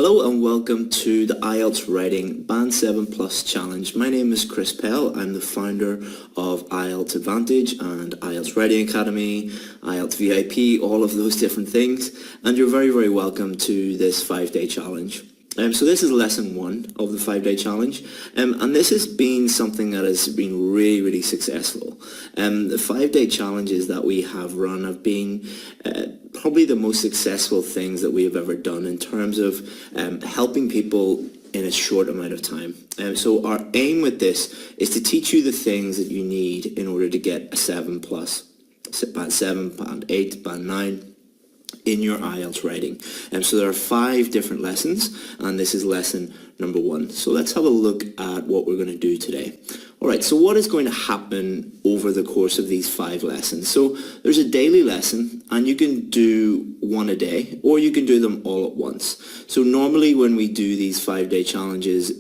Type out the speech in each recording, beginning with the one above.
Hello and welcome to the Ielts Writing Band 7 Plus Challenge. My name is Chris Pell. I'm the founder of Ielts Advantage and Ielts Writing Academy, Ielts VIP, all of those different things. And you're very, very welcome to this 5-day challenge. So this is lesson 1 of the 5-day challenge, and this has been something that has been really, really successful. The 5-day challenges that we have run have been probably the most successful things that we have ever done in terms of helping people in a short amount of time. So our aim with this is to teach you the things that you need in order to get a 7 plus, band 7, band 8, band 9, in your Ielts writing. So there are 5 different lessons, and this is lesson number 1. So let's have a look at what we're going to do today. Alright, so what is going to happen over the course of these 5 lessons? So there's a daily lesson, and you can do one a day, or you can do them all at once. So normally when we do these 5-day challenges,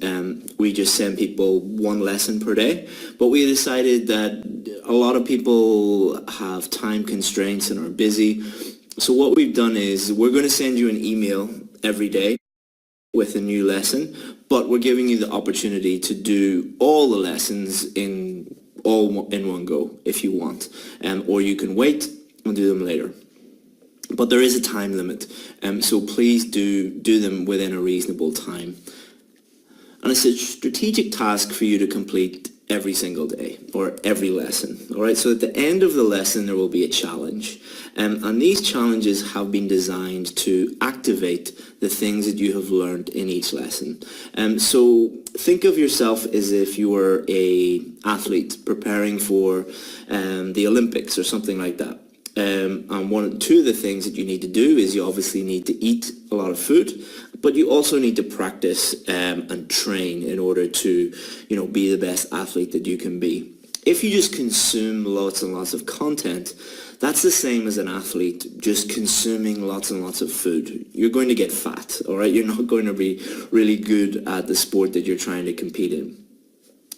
we just send people one lesson per day, but we decided that a lot of people have time constraints and are busy. So what we've done is we're going to send you an email every day with a new lesson, but we're giving you the opportunity to do all the lessons in one go if you want, or you can wait and do them later. But there is a time limit, so please do them within a reasonable time. And it's a strategic task for you to complete every single day or every lesson. All right, so at the end of the lesson there will be a challenge, and these challenges have been designed to activate the things that you have learned in each lesson. So think of yourself as if you were an athlete preparing for the Olympics or something like that. And two of the things that you need to do is you obviously need to eat a lot of food, but you also need to practice and train in order to, be the best athlete that you can be. If you just consume lots and lots of content, that's the same as an athlete just consuming lots and lots of food. You're going to get fat, all right? You're not going to be really good at the sport that you're trying to compete in.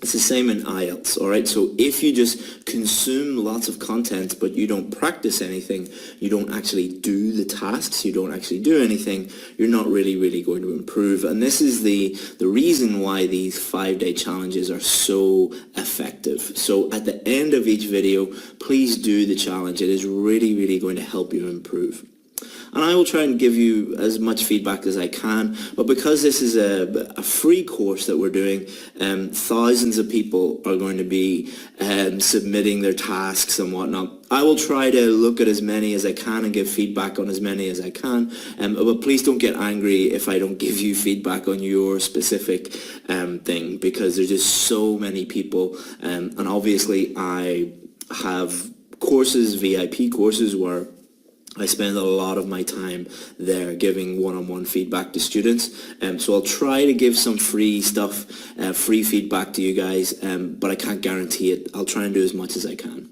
It's the same in Ielts, all right? So if you just consume lots of content, but you don't practice anything, you don't actually do the tasks, you don't actually do anything, you're not really, really going to improve. And this is the reason why these 5-day challenges are so effective. So at the end of each video, please do the challenge. It is really, really going to help you improve. And I will try and give you as much feedback as I can, but because this is a free course that we're doing, thousands of people are going to be submitting their tasks and whatnot. I will try to look at as many as I can and give feedback on as many as I can, but please don't get angry if I don't give you feedback on your specific thing, because there's just so many people, and obviously I have courses, VIP courses, where I spend a lot of my time there giving one-on-one feedback to students. So I'll try to give some free stuff, free feedback to you guys, but I can't guarantee it. I'll try and do as much as I can.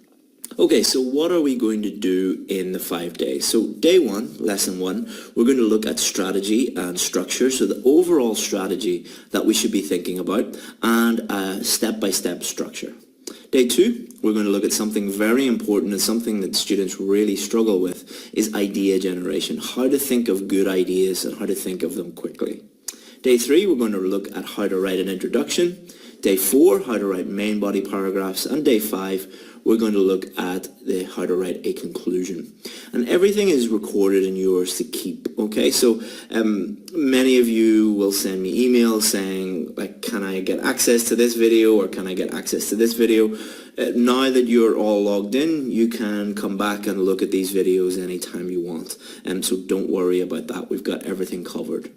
Okay, so what are we going to do in the 5 days? So day 1, lesson 1, we're going to look at strategy and structure, so the overall strategy that we should be thinking about, and a step-by-step structure. Day 2, we're going to look at something very important and something that students really struggle with, is idea generation, how to think of good ideas and how to think of them quickly. Day 3, we're going to look at how to write an introduction. Day 4, how to write main body paragraphs. And day 5, we're going to look at how to write a conclusion. And everything is recorded and yours to keep, okay? So many of you will send me emails saying, like, can I get access to this video, or can I get access to this video? Now that you're all logged in, you can come back and look at these videos anytime you want. So don't worry about that. We've got everything covered.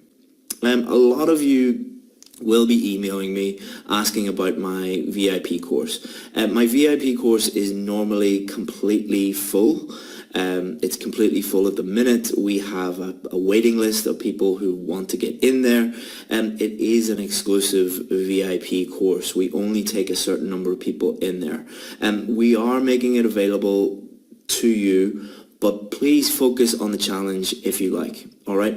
A lot of you will be emailing me asking about my VIP course. My VIP course is normally completely full. It's completely full at the minute. We have a waiting list of people who want to get in there, and it is an exclusive VIP course. We only take a certain number of people in there. We are making it available to you, but please focus on the challenge if you like, all right?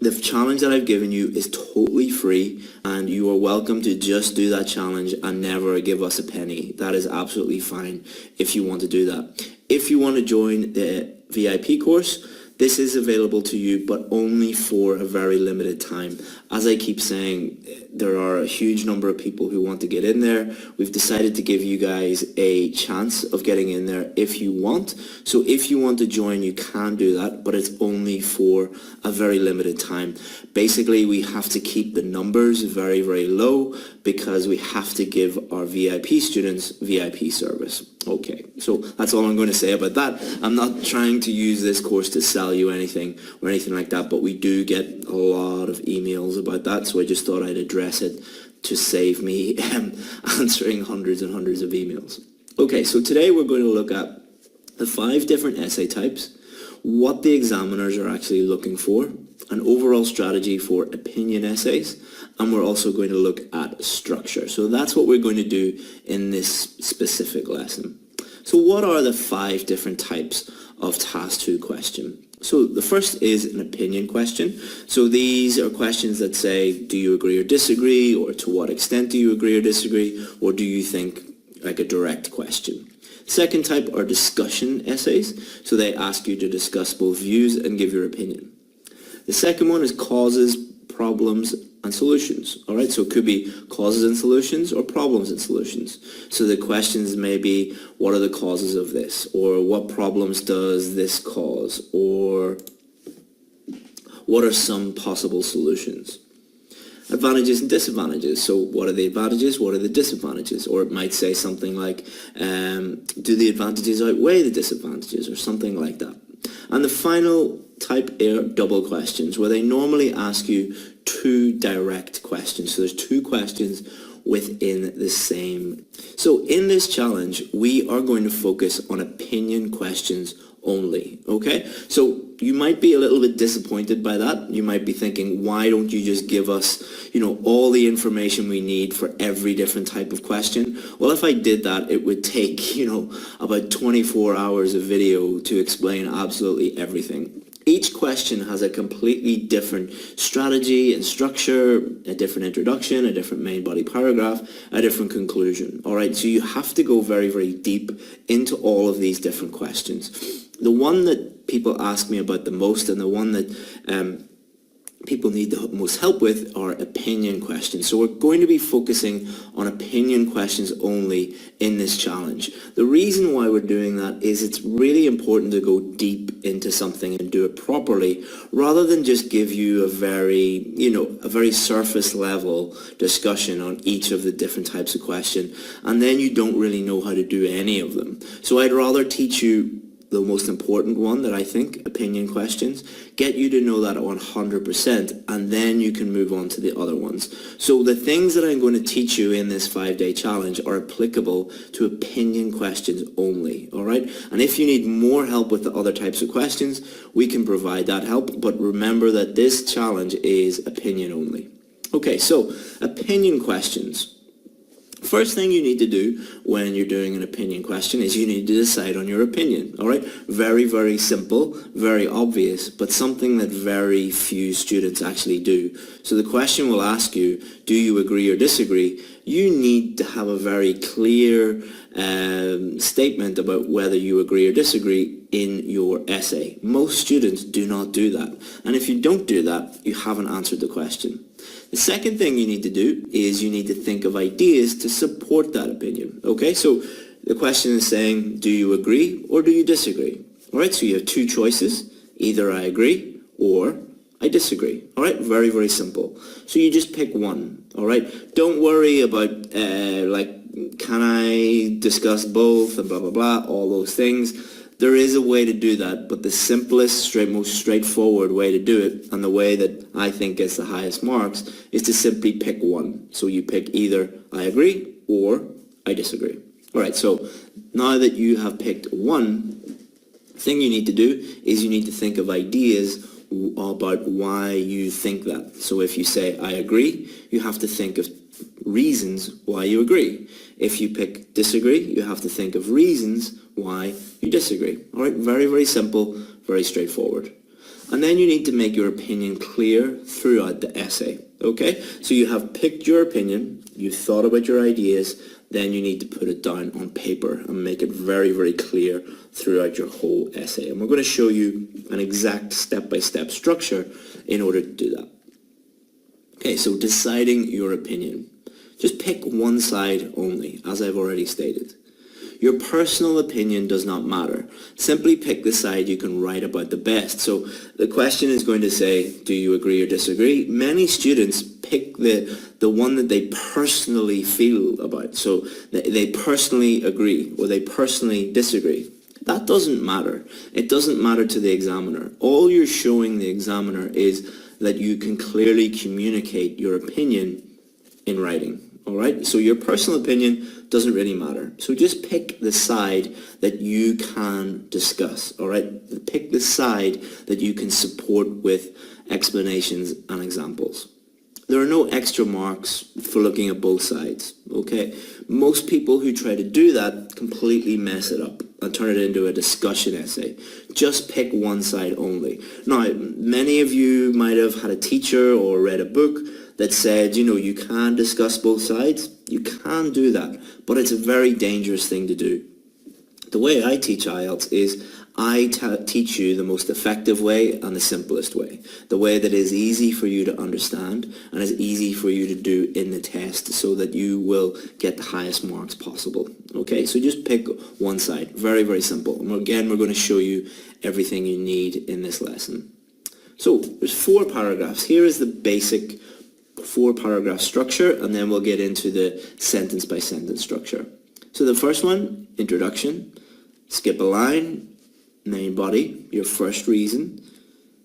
The challenge that I've given you is totally free, and you are welcome to just do that challenge and never give us a penny. That is absolutely fine if you want to do that. If you want to join the VIP course, This is available to you, but only for a very limited time. As I keep saying, there are a huge number of people who want to get in there. We've decided to give you guys a chance of getting in there if you want. So if you want to join, you can do that, but it's only for a very limited time. Basically, we have to keep the numbers very, very low because we have to give our VIP students VIP service. Okay, so that's all I'm going to say about that. I'm not trying to use this course to sell you anything or anything like that, but we do get a lot of emails about that, so I just thought I'd address it to save me answering hundreds and hundreds of emails. Okay, so today we're going to look at the 5 different essay types, what the examiners are actually looking for, an overall strategy for opinion essays, and we're also going to look at structure. So that's what we're going to do in this specific lesson. So what are the 5 different types of Task 2 question? So the first is an opinion question. So these are questions that say, do you agree or disagree, or to what extent do you agree or disagree, or do you think, like a direct question. Second type are discussion essays. So they ask you to discuss both views and give your opinion. The second one is causes, problems, and solutions. All right, so it could be causes and solutions or problems and solutions. So the questions may be, what are the causes of this? Or what problems does this cause? Or what are some possible solutions? Advantages and disadvantages. So what are the advantages? What are the disadvantages? Or it might say something like, do the advantages outweigh the disadvantages? Or something like that. And the final type are double questions, where they normally ask you 2 direct questions. So there's 2 questions within the same. So in this challenge, we are going to focus on opinion questions only, okay? So you might be a little bit disappointed by that. You might be thinking, why don't you just give us, all the information we need for every different type of question? Well, if I did that, it would take, about 24 hours of video to explain absolutely everything. Each question has a completely different strategy and structure, a different introduction, a different main body paragraph, a different conclusion. All right, so you have to go very, very deep into all of these different questions. The one that people ask me about the most, and the one that people need the most help with, are opinion questions. So we're going to be focusing on opinion questions only in this challenge. The reason why we're doing that is it's really important to go deep into something and do it properly, rather than just give you a very surface level discussion on each of the different types of question, and then you don't really know how to do any of them. So I'd rather teach you the most important one, that I think, opinion questions, get you to know that 100%, and then you can move on to the other ones. So the things that I'm going to teach you in this 5-day challenge are applicable to opinion questions only, all right? And if you need more help with the other types of questions, we can provide that help, but remember that this challenge is opinion only. Okay, so opinion questions. First thing you need to do when you're doing an opinion question is you need to decide on your opinion, all right? Very, very simple, very obvious, but something that very few students actually do. So the question will ask you, do you agree or disagree? You need to have a very clear statement about whether you agree or disagree in your essay. Most students do not do that. And if you don't do that, you haven't answered the question. The second thing you need to do is you need to think of ideas to support that opinion. Okay, so the question is saying, do you agree or do you disagree? All right, so you have 2 choices. Either I agree or I disagree. All right, very, very simple. So you just pick one. All right, don't worry about can I discuss both and blah, blah, blah, all those things. There is a way to do that, but the simplest, most straightforward way to do it, and the way that I think gets the highest marks, is to simply pick one. So you pick either I agree or I disagree. All right, so now that you have picked one, thing you need to do is you need to think of ideas about why you think that. So if you say I agree, you have to think of reasons why you agree. If you pick disagree, you have to think of reasons why you disagree. All right, very, very simple, very straightforward. And then you need to make your opinion clear throughout the essay, okay? So you have picked your opinion, you thought about your ideas, then you need to put it down on paper and make it very, very clear throughout your whole essay. And we're going to show you an exact step-by-step structure in order to do that. Okay, so deciding your opinion. Just pick one side only, as I've already stated. Your personal opinion does not matter. Simply pick the side you can write about the best. So the question is going to say, do you agree or disagree? Many students pick the one that they personally feel about. So they personally agree or they personally disagree. That doesn't matter. It doesn't matter to the examiner. All you're showing the examiner is that you can clearly communicate your opinion in writing. All right, so your personal opinion doesn't really matter. So just pick the side that you can discuss, all right? Pick the side that you can support with explanations and examples. There are no extra marks for looking at both sides, okay? Most people who try to do that completely mess it up and turn it into a discussion essay. Just pick one side only. Now, many of you might have had a teacher or read a book that said, you know, you can discuss both sides. You can do that, but it's a very dangerous thing to do. The way I teach IELTS is I teach you the most effective way and the simplest way. The way that is easy for you to understand and is easy for you to do in the test so that you will get the highest marks possible. Okay, so just pick one side. Very, very simple. And again, we're going to show you everything you need in this lesson. So there's 4 paragraphs. Here is the basic 4-paragraph structure, and then we'll get into the sentence by sentence structure. So the first one, introduction, skip a line, main body, your first reason,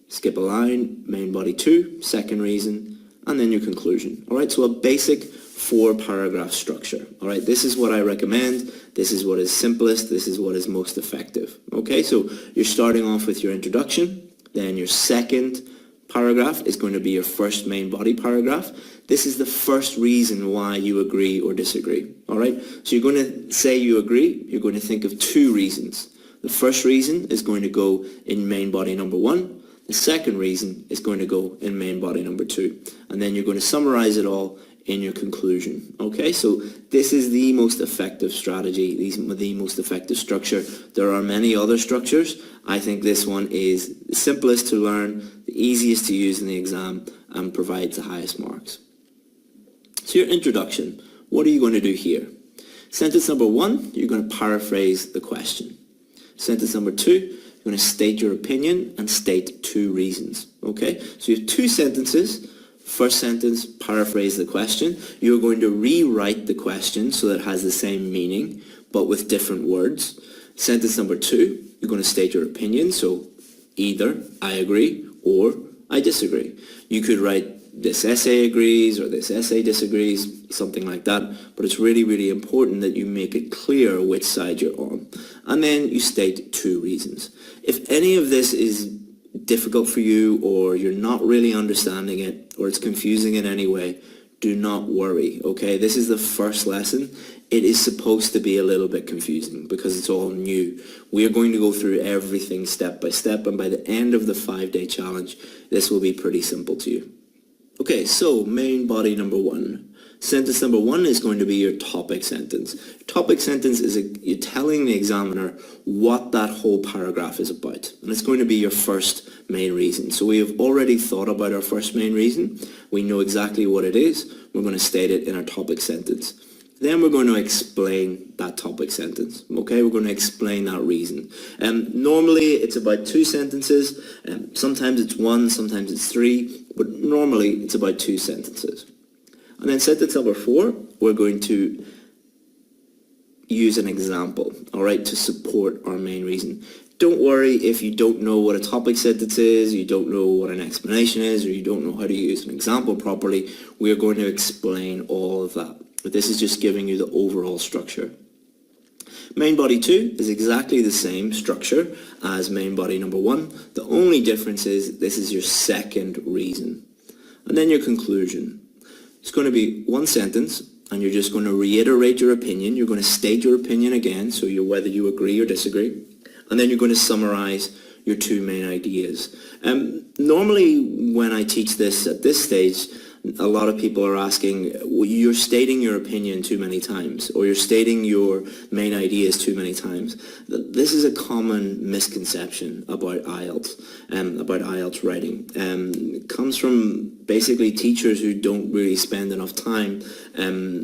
skip a line, main body 2, second reason, and then your conclusion. All right, so a basic 4-paragraph structure. All right, this is what I recommend. This is what is simplest. This is what is most effective. Okay, so you're starting off with your introduction, then your second paragraph is going to be your first main body paragraph. This is the first reason why you agree or disagree. All right, so you're going to say you agree. You're going to think of 2 reasons. The first reason is going to go in main body number 1. The second reason is going to go in main body number 2. And then you're going to summarize it all in your conclusion. Okay, so this is the most effective strategy, the most effective structure. There are many other structures. I think this one is the simplest to learn, the easiest to use in the exam, and provides the highest marks. So your introduction, what are you going to do here? Sentence number 1, you're going to paraphrase the question. Sentence number 2, you're going to state your opinion and state 2 reasons. Okay, so you have 2 sentences. First sentence, paraphrase the question. You're going to rewrite the question so that it has the same meaning, but with different words. Sentence number 2, you're going to state your opinion. So either I agree or I disagree. You could write this essay agrees or this essay disagrees, something like that. But it's really, really important that you make it clear which side you're on. And then you state 2 reasons. If any of this is difficult for you or you're not really understanding it or it's confusing in any way, do not worry, okay? This is the first lesson. It is supposed to be a little bit confusing because it's all new. We are going to go through everything step by step, and by the end of the 5-day challenge, this will be pretty simple to you. Okay, so main body number 1. Sentence number 1 is going to be your topic sentence. Topic sentence is you're telling the examiner what that whole paragraph is about. And it's going to be your first main reason. So we have already thought about our first main reason. We know exactly what it is. We're going to state it in our topic sentence. Then we're going to explain that topic sentence. Okay, we're going to explain that reason. Normally it's about 2 sentences. Sometimes it's 1, sometimes it's 3. But normally it's about 2 sentences. And then sentence number 4, we're going to use an example, all right, to support our main reason. Don't worry if you don't know what a topic sentence is, you don't know what an explanation is, or you don't know how to use an example properly. We are going to explain all of that. But this is just giving you the overall structure. Main body 2 is exactly the same structure as main body number 1. The only difference is this is your second reason. And then your conclusion. It's going to be 1 sentence, and you're just going to reiterate your opinion. You're going to state your opinion again, so whether you agree or disagree. And then you're going to summarize your 2 main ideas. Normally, when I teach this at this stage, a lot of people are asking, well, you're stating your opinion too many times, or you're stating your main ideas too many times. This is a common misconception about IELTS writing. It comes from basically teachers who don't really spend enough time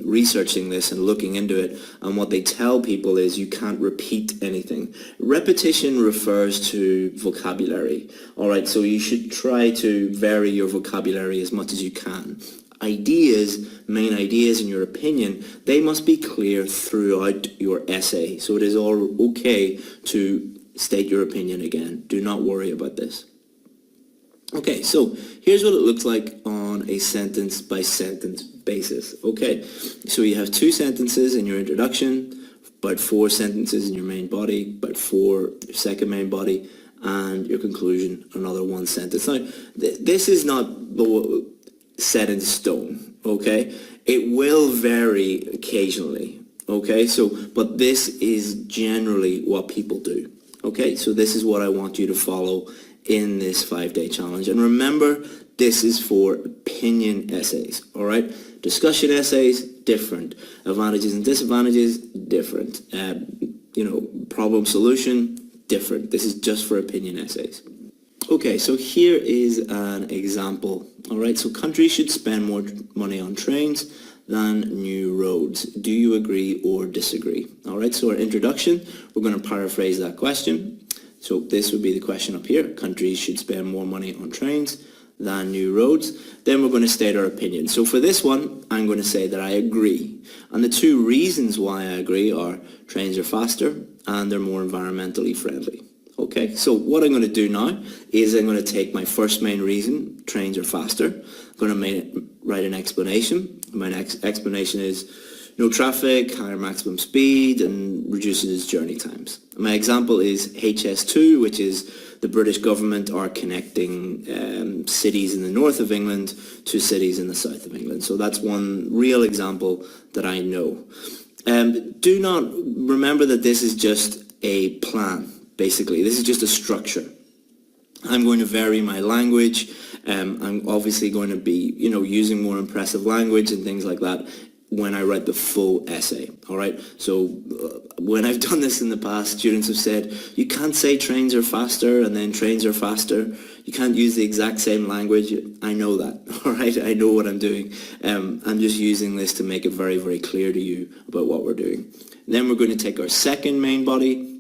researching this and looking into it, and what they tell people is you can't repeat anything. Repetition refers to vocabulary. Alright, so you should try to vary your vocabulary as much as you can. Ideas, main ideas in your opinion, they must be clear throughout your essay. So it is all okay to state your opinion again. Do not worry about this. Okay, so here's what it looks like on a sentence by sentence basis. Okay, so you have 2 sentences in your introduction, about 4 sentences in your main body, about 4 your second main body, and your conclusion, another 1 sentence. Now, this is not set in stone, okay? It will vary occasionally, okay? So, but this is generally what people do, okay? So this is what I want you to follow in this 5-day challenge. And remember, this is for opinion essays, all right? Discussion essays, different. Advantages and disadvantages, different. Problem solution, different. This is just for opinion essays. Okay, so here is an example. All right, so countries should spend more money on trains than new roads. Do you agree or disagree? All right, so our introduction, we're going to paraphrase that question. So this would be the question up here. Countries should spend more money on trains than new roads. Then we're going to state our opinion. So for this one, I'm going to say that I agree. And the 2 reasons why I agree are trains are faster and they're more environmentally friendly. Okay, so what I'm going to do now is I'm going to take my first main reason, trains are faster. I'm going to write an explanation. My next explanation is no traffic, higher maximum speed, and reduces journey times. My example is HS2, which is the British government are connecting cities in the north of England to cities in the south of England. So that's one real example that I know. Do not remember that this is just a plan. Basically, this is just a structure. I'm going to vary my language. I'm obviously going to be, using more impressive language and things like that when I write the full essay. All right. So when I've done this in the past, students have said, you can't say trains are faster and then trains are faster. You can't use the exact same language. I know that. All right. I know what I'm doing. I'm just using this to make it very, very clear to you about what we're doing. Then we're going to take our second main body,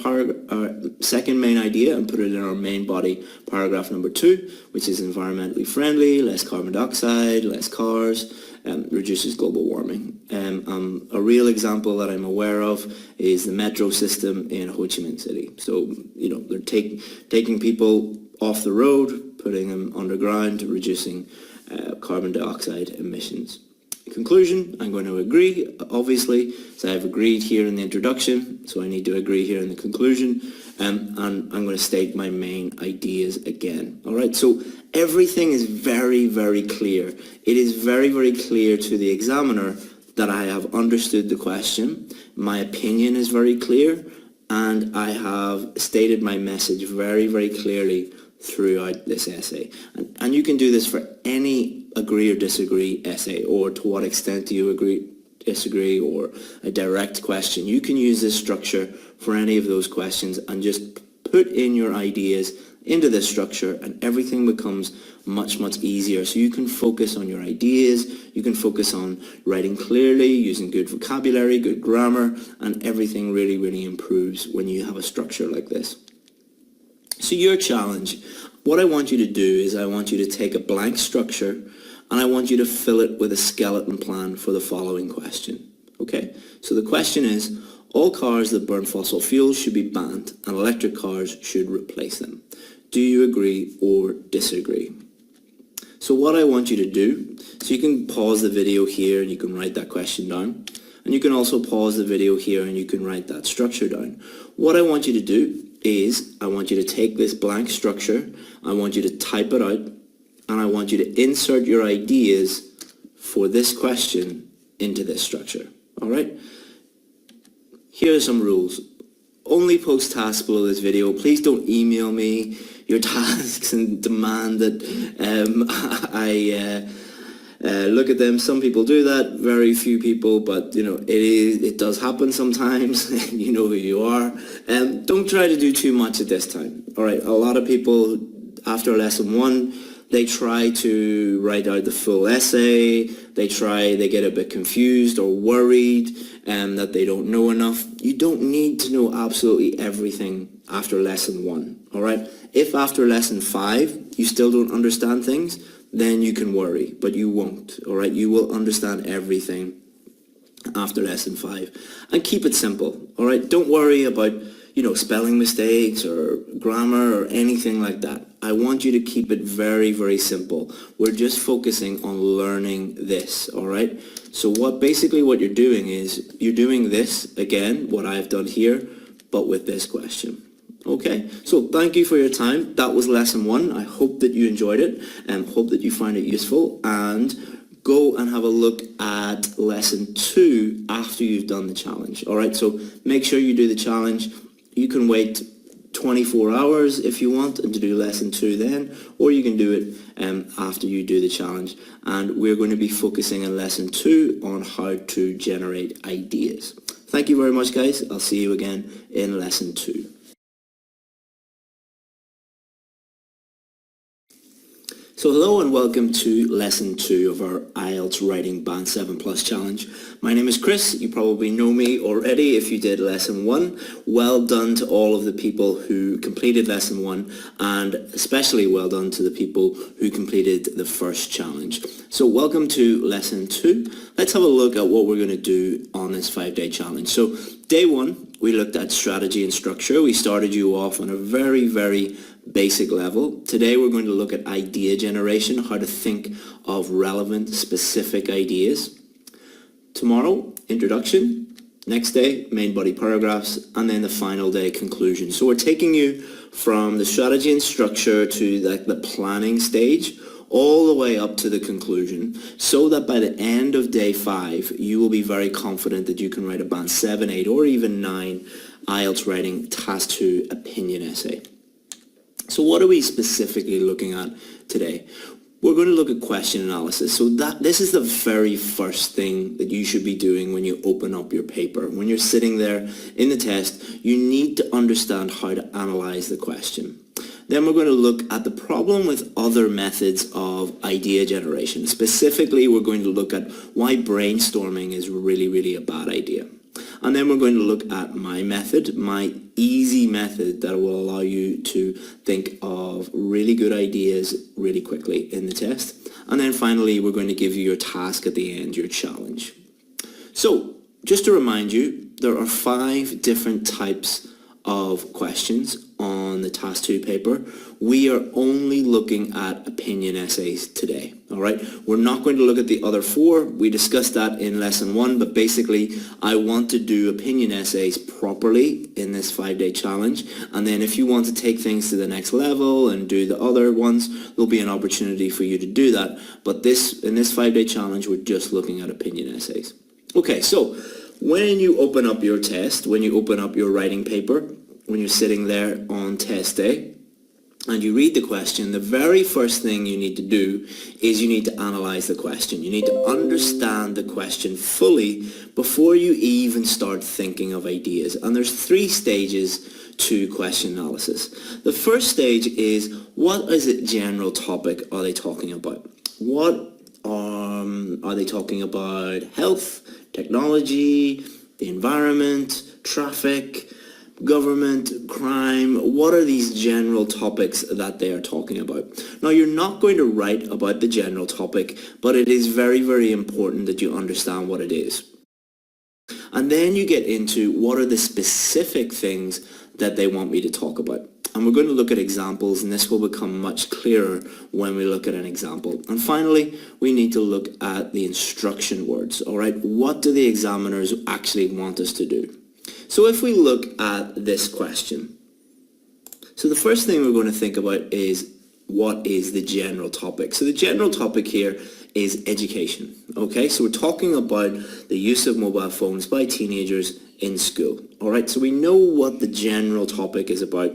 our second main idea, and put it in our main body, paragraph number 2, which is environmentally friendly, less carbon dioxide, less cars, reduces global warming. A real example that I'm aware of is the metro system in Ho Chi Minh City. So, they're taking people off the road, putting them underground, reducing carbon dioxide emissions. In conclusion, I'm going to agree, obviously, so I've agreed here in the introduction, so I need to agree here in the conclusion, and I'm going to state my main ideas again. All right, so everything is very, very clear. It is very, very clear to the examiner that I have understood the question, my opinion is very clear, and I have stated my message very, very clearly throughout this essay. And you can do this for any agree or disagree essay, or to what extent do you agree, disagree, or a direct question. You can use this structure for any of those questions and just put in your ideas into this structure, and everything becomes much, much easier. So you can focus on your ideas, you can focus on writing clearly, using good vocabulary, good grammar, and everything really, really improves when you have a structure like this. So your challenge, what I want you to do is I want you to take a blank structure and I want you to fill it with a skeleton plan for the following question. Okay, so the question is, all cars that burn fossil fuels should be banned and electric cars should replace them. Do you agree or disagree? So what I want you to do, so you can pause the video here and you can write that question down. And you can also pause the video here and you can write that structure down. What I want you to do is I want you to take this blank structure, I want you to type it out, and I want you to insert your ideas for this question into this structure. All right? Here are some rules. Only post tasks below this video. Please don't email me your tasks and demand that look at them. Some people do that, very few people, but you know, it does happen sometimes. You know who you are. Don't try to do too much at this time. All right, a lot of people after lesson 1, they try to write out the full essay. They get a bit confused or worried that they don't know enough. You don't need to know absolutely everything after lesson 1, all right? If after lesson 5 you still don't understand things, then you can worry, but you won't, all right? You will understand everything after lesson 5. And keep it simple, all right? Don't worry about, you know, spelling mistakes or grammar or anything like that. I want you to keep it very, very simple. We're just focusing on learning this, all right? So what you're doing is, you're doing this, again, what I've done here, but with this question. Okay, so thank you for your time. That was lesson 1. I hope that you enjoyed it and hope that you find it useful, and go and have a look at lesson 2 after you've done the challenge. All right, so make sure you do the challenge. You can wait 24 hours if you want and to do lesson 2 then, or you can do it after you do the challenge. And we're going to be focusing in lesson 2 on how to generate ideas. Thank you very much, guys. I'll see you again in lesson 2. So hello and welcome to lesson 2 of our IELTS Writing Band 7 Plus Challenge. My name is Chris. You probably know me already if you did lesson 1. Well done to all of the people who completed lesson 1, and especially well done to the people who completed the first challenge. So welcome to lesson 2. Let's have a look at what we're going to do on this 5-day challenge. So day 1, we looked at strategy and structure. We started you off on a very, very basic level. Today we're going to look at idea generation, how to think of relevant, specific ideas. Tomorrow, introduction. Next day, main body paragraphs, and then the final day, conclusion. So we're taking you from the strategy and structure to the planning stage, all the way up to the conclusion, so that by the end of day 5, you will be very confident that you can write a band 7, 8, or even 9 IELTS writing task 2 opinion essay. So what are we specifically looking at today? We're going to look at question analysis. So this is the very first thing that you should be doing when you open up your paper. When you're sitting there in the test, you need to understand how to analyze the question. Then we're going to look at the problem with other methods of idea generation. Specifically, we're going to look at why brainstorming is really, really a bad idea. And then we're going to look at my method, my easy method that will allow you to think of really good ideas really quickly in the test. And then finally, we're going to give you your task at the end, your challenge. So just to remind you, there are 5 different types of questions on the task 2 paper. We are only looking at opinion essays today, all right? We're not going to look at the other 4. We discussed that in lesson 1, but basically I want to do opinion essays properly in this 5-day challenge, and then if you want to take things to the next level and do the other ones, there'll be an opportunity for you to do that. But in this 5-day challenge, we're just looking at opinion essays. Okay, so when you open up your test, when you open up your writing paper, when you're sitting there on test day, and you read the question, the very first thing you need to do is you need to analyze the question. You need to understand the question fully before you even start thinking of ideas. And there's 3 stages to question analysis. The first stage is, what is the general topic are they talking about? Are they talking about health, technology, the environment, traffic, government, crime? What are these general topics that they are talking about? Now, you're not going to write about the general topic, but it is very, very important that you understand what it is. And then you get into what are the specific things that they want me to talk about. And we're going to look at examples, and this will become much clearer when we look at an example. And finally, we need to look at the instruction words, all right? What do the examiners actually want us to do? So if we look at this question, so the first thing we're going to think about is, what is the general topic? So the general topic here is education, okay? So we're talking about the use of mobile phones by teenagers in school. All right, so we know what the general topic is about,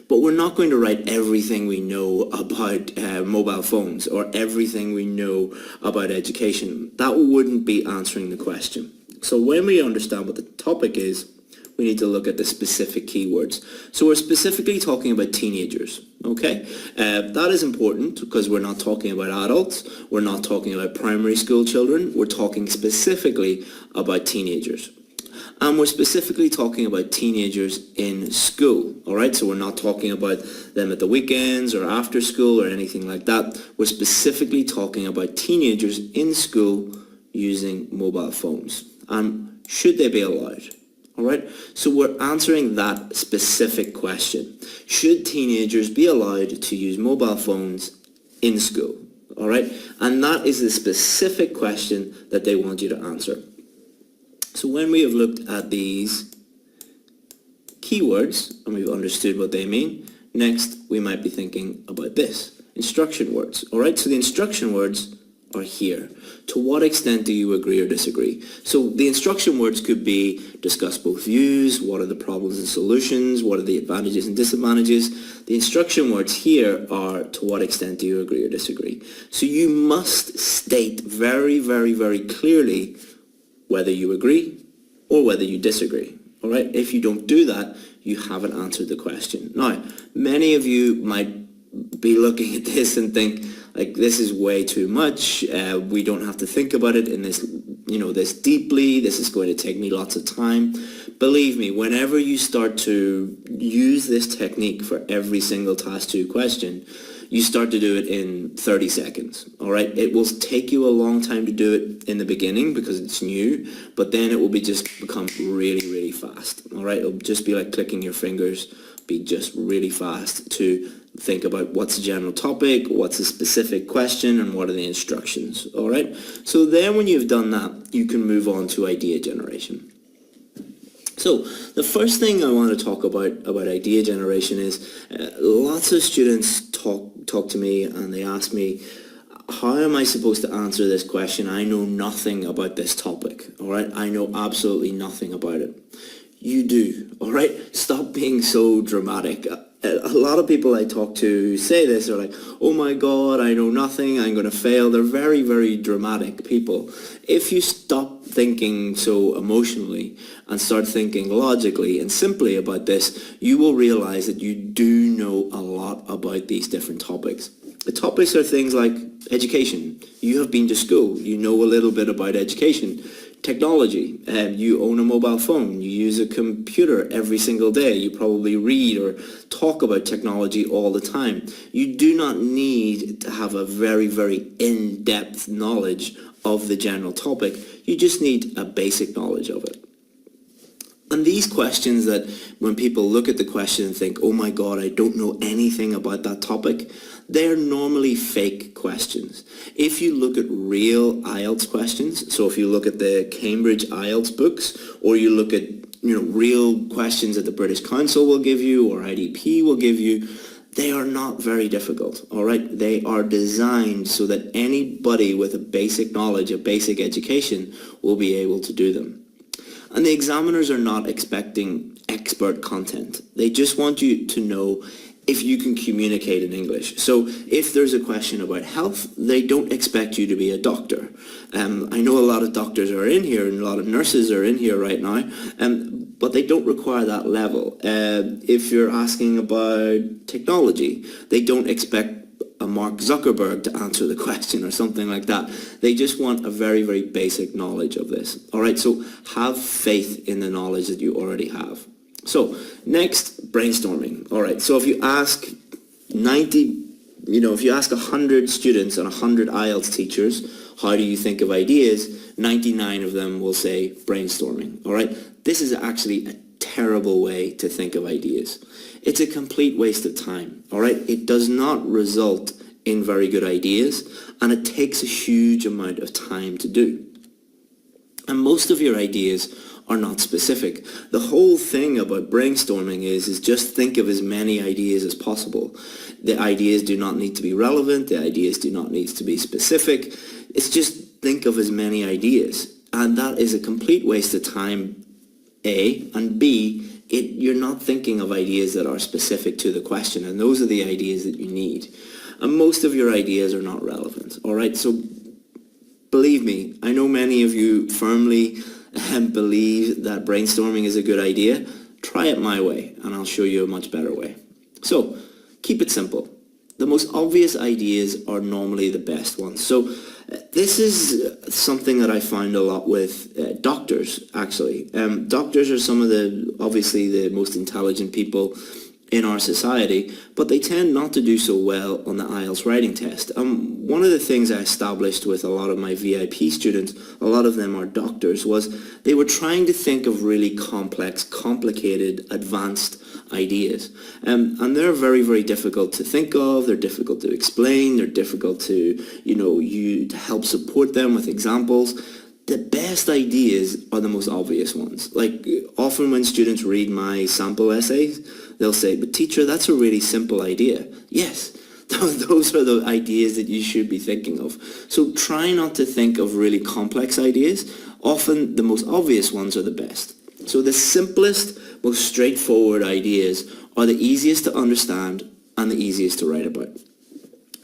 but we're not going to write everything we know about mobile phones or everything we know about education. That wouldn't be answering the question. So when we understand what the topic is, we need to look at the specific keywords. So we're specifically talking about teenagers, okay? That is important because we're not talking about adults, we're not talking about primary school children, we're talking specifically about teenagers. And we're specifically talking about teenagers in school, all right? So we're not talking about them at the weekends or after school or anything like that. We're specifically talking about teenagers in school using mobile phones. And should they be allowed? All right, so we're answering that specific question. Should teenagers be allowed to use mobile phones in school? All right, and that is the specific question that they want you to answer. So when we have looked at these keywords and we've understood what they mean, next we might be thinking about this, instruction words. All right, so the instruction words are here. To what extent do you agree or disagree? So the instruction words could be discuss both views, what are the problems and solutions, what are the advantages and disadvantages. The instruction words here are to what extent do you agree or disagree. So you must state very, very, very clearly whether you agree or whether you disagree. All right? If you don't do that, you haven't answered the question. Now, many of you might be looking at this and think, like, this is way too much. We don't have to think about it in this, this deeply. This is going to take me lots of time. Believe me, whenever you start to use this technique for every single task 2 question, you start to do it in 30 seconds, all right? It will take you a long time to do it in the beginning because it's new, but then it will just become really, really fast, all right? It'll just be like clicking your fingers, be just really fast to think about what's the general topic, what's the specific question, and what are the instructions, all right? So then when you've done that, you can move on to idea generation. So the first thing I want to talk about idea generation is lots of students talk to me and they ask me, how am I supposed to answer this question? I know nothing about this topic, all right? I know absolutely nothing about it. You do, all right? Stop being so dramatic. A lot of people I talk to who say this are like, oh my God, I know nothing, I'm going to fail. They're very, very dramatic people. If you stop thinking so emotionally and start thinking logically and simply about this, you will realize that you do know a lot about these different topics. The topics are things like education. You have been to school. You know a little bit about education. Technology, you own a mobile phone, you use a computer every single day, you probably read or talk about technology all the time. You do not need to have a very, very in-depth knowledge of the general topic, you just need a basic knowledge of it. And these questions that when people look at the question and think, oh my God, I don't know anything about that topic, they're normally fake questions. If you look at real IELTS questions, so if you look at the Cambridge IELTS books, or you look at real questions that the British Council will give you or IDP will give you, they are not very difficult, all right? They are designed so that anybody with a basic knowledge, a basic education, will be able to do them. And the examiners are not expecting expert content. They just want you to know if you can communicate in English. So if there's a question about health, they don't expect you to be a doctor. I know a lot of doctors are in here and a lot of nurses are in here right now, but they don't require that level. If you're asking about technology, they don't expect a Mark Zuckerberg to answer the question or something like that. They just want a very, very basic knowledge of this. All right, so have faith in the knowledge that you already have. So next, brainstorming. All right, so if you ask 100 students and 100 IELTS teachers, how do you think of ideas? 99 of them will say brainstorming. All right, this is actually a terrible way to think of ideas. It's a complete waste of time. All right, it does not result in very good ideas, and it takes a huge amount of time to do. And most of your ideas are not specific. The whole thing about brainstorming is just think of as many ideas as possible. The ideas do not need to be relevant. The ideas do not need to be specific. It's just think of as many ideas. And that is a complete waste of time A, and B, you're not thinking of ideas that are specific to the question, and those are the ideas that you need. And most of your ideas are not relevant, all right? So believe me, I know many of you firmly believe that brainstorming is a good idea. Try it my way, and I'll show you a much better way. So keep it simple. The most obvious ideas are normally the best ones. So this is something that I find a lot with doctors, actually. Doctors are some of obviously the most intelligent people in our society, but they tend not to do so well on the IELTS writing test. One of the things I established with a lot of my VIP students, a lot of them are doctors, was they were trying to think of really complex, complicated, advanced ideas. And they're very, very difficult to think of, they're difficult to explain, they're difficult to, you to help support them with examples. The best ideas are the most obvious ones. Like, often when students read my sample essays, they'll say, but teacher, that's a really simple idea. Yes, those are the ideas that you should be thinking of. So try not to think of really complex ideas. Often the most obvious ones are the best. So the simplest, most straightforward ideas are the easiest to understand and the easiest to write about.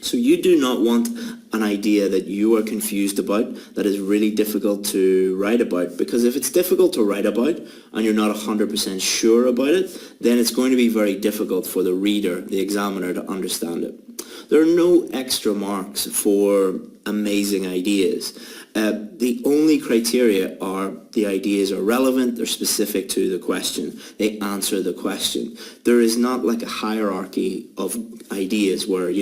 So you do not want an idea that you are confused about, that is really difficult to write about, because if it's difficult to write about and you're not 100% sure about it, then it's going to be very difficult for the reader, the examiner, to understand it. There are no extra marks for amazing ideas. The only criteria are the ideas are relevant, they're specific to the question, they answer the question. There is not like a hierarchy of ideas where,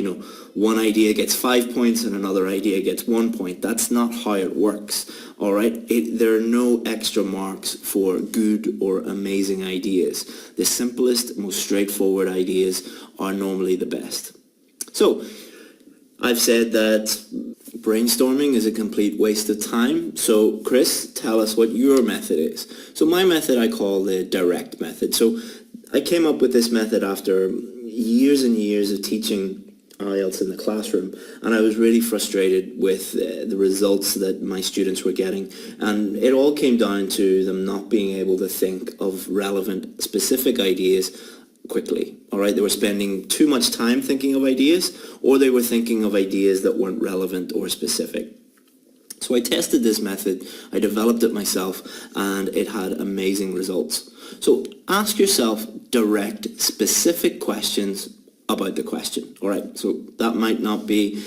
one idea gets 5 points and another idea gets 1 point. That's not how it works, all right? There are no extra marks for good or amazing ideas. The simplest, most straightforward ideas are normally the best. So, I've said that brainstorming is a complete waste of time. So, Chris, tell us what your method is. So my method I call the direct method. So I came up with this method after years and years of teaching IELTS in the classroom, and I was really frustrated with the results that my students were getting, and it all came down to them not being able to think of relevant, specific ideas quickly. All right, they were spending too much time thinking of ideas, or they were thinking of ideas that weren't relevant or specific. So I tested this method, I developed it myself, and it had amazing results. So ask yourself direct, specific questions about the question. All right, so that might not be,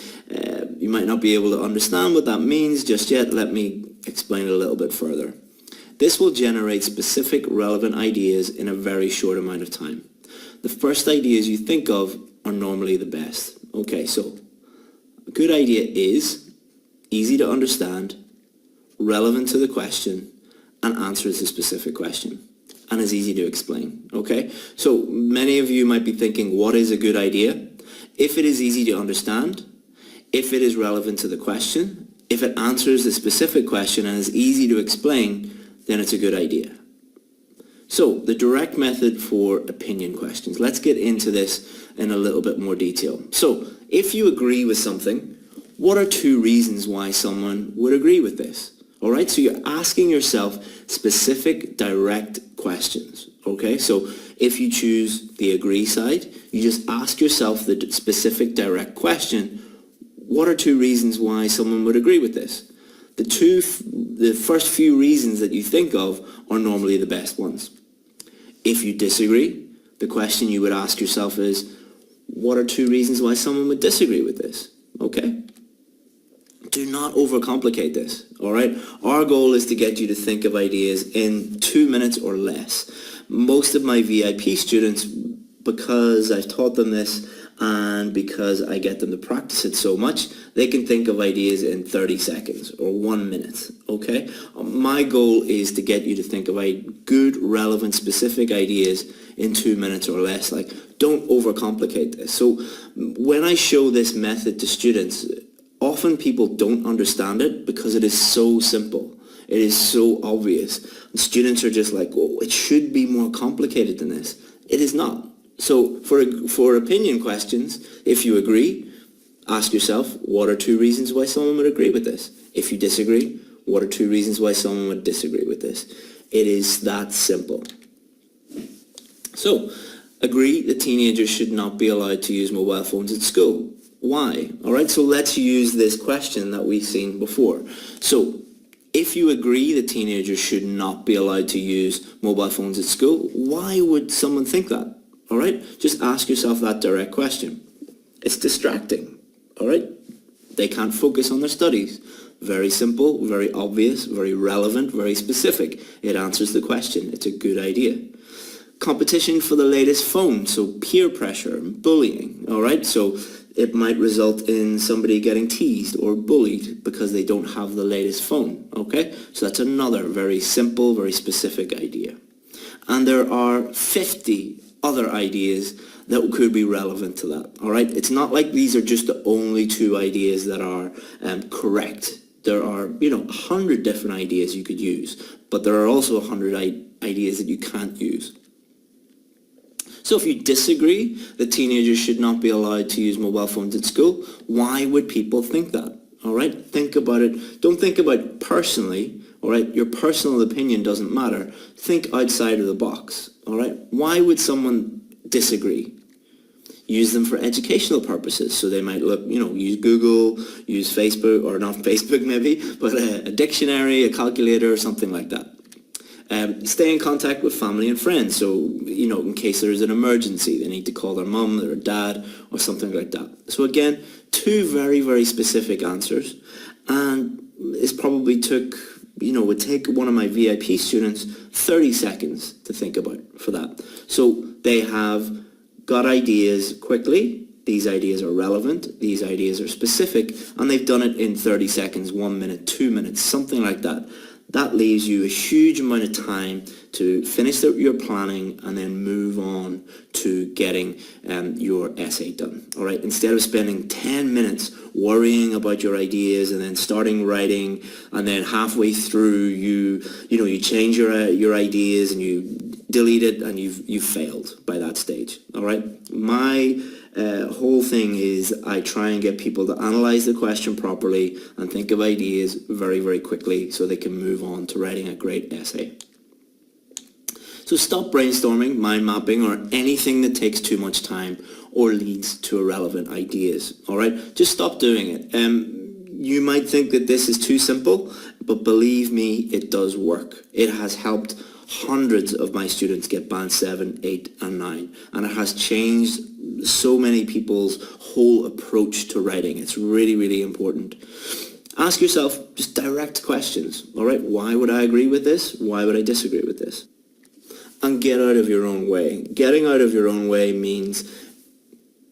you might not be able to understand what that means just yet. Let me explain it a little bit further. This will generate specific, relevant ideas in a very short amount of time. The first ideas you think of are normally the best. Okay, so a good idea is easy to understand, relevant to the question, and answers the specific question, and is easy to explain. Okay, so many of you might be thinking, what is a good idea? If it is easy to understand, if it is relevant to the question, if it answers the specific question and is easy to explain, then it's a good idea. So the direct method for opinion questions. Let's get into this in a little bit more detail. So if you agree with something, what are 2 reasons why someone would agree with this? All right, so you're asking yourself specific, direct questions. Okay, so if you choose the agree side, you just ask yourself the specific, direct question, what are 2 reasons why someone would agree with this? The first few reasons that you think of are normally the best ones. If you disagree, the question you would ask yourself is, what are 2 reasons why someone would disagree with this? Okay. Do not overcomplicate this, all right? Our goal is to get you to think of ideas in 2 minutes or less. Most of my VIP students, because I've taught them this and because I get them to practice it so much, they can think of ideas in 30 seconds or 1 minute, okay? My goal is to get you to think of good, relevant, specific ideas in 2 minutes or less. Like, don't overcomplicate this. So when I show this method to students, often people don't understand it because it is so simple. It is so obvious. And students are just like, oh, it should be more complicated than this. It is not. So for opinion questions, if you agree, ask yourself, what are 2 reasons why someone would agree with this? If you disagree, what are 2 reasons why someone would disagree with this? It is that simple. So, agree that teenagers should not be allowed to use mobile phones at school. Why? Alright, so let's use this question that we've seen before. So, if you agree that teenagers should not be allowed to use mobile phones at school, why would someone think that? Alright, just ask yourself that direct question. It's distracting, alright? They can't focus on their studies. Very simple, very obvious, very relevant, very specific. It answers the question. It's a good idea. Competition for the latest phone, so peer pressure and bullying, alright? So it might result in somebody getting teased or bullied because they don't have the latest phone, okay? So that's another very simple, very specific idea. And there are 50 other ideas that could be relevant to that, alright? It's not like these are just the only 2 ideas that are correct. There are, 100 different ideas you could use, but there are also 100 ideas that you can't use. So if you disagree that teenagers should not be allowed to use mobile phones at school, why would people think that? All right, think about it. Don't think about it personally, all right? Your personal opinion doesn't matter. Think outside of the box, all right? Why would someone disagree? Use them for educational purposes. So they might look, use Google, use Facebook, or not Facebook maybe, but a dictionary, a calculator, or something like that. Stay in contact with family and friends. So, in case there's an emergency, they need to call their mum or dad or something like that. So again, 2 very, very specific answers. And it's probably would take one of my VIP students 30 seconds to think about for that. So they have got ideas quickly. These ideas are relevant. These ideas are specific. And they've done it in 30 seconds, 1 minute, 2 minutes, something like that. That leaves you a huge amount of time to finish your planning and then move on to getting your essay done. All right. Instead of spending 10 minutes worrying about your ideas and then starting writing, and then halfway through you change your ideas and you delete it and you've failed by that stage. All right. My whole thing is I try and get people to analyze the question properly and think of ideas very, very quickly so they can move on to writing a great essay. So stop brainstorming, mind mapping, or anything that takes too much time or leads to irrelevant ideas. All right, just stop doing it. You might think that this is too simple, but believe me, it does work. It has helped hundreds of my students get band 7, 8, and 9, and it has changed so many people's whole approach to writing. It's really, really important. Ask yourself just direct questions. All right, why would I agree with this? Why would I disagree with this? And get out of your own way. Getting out of your own way means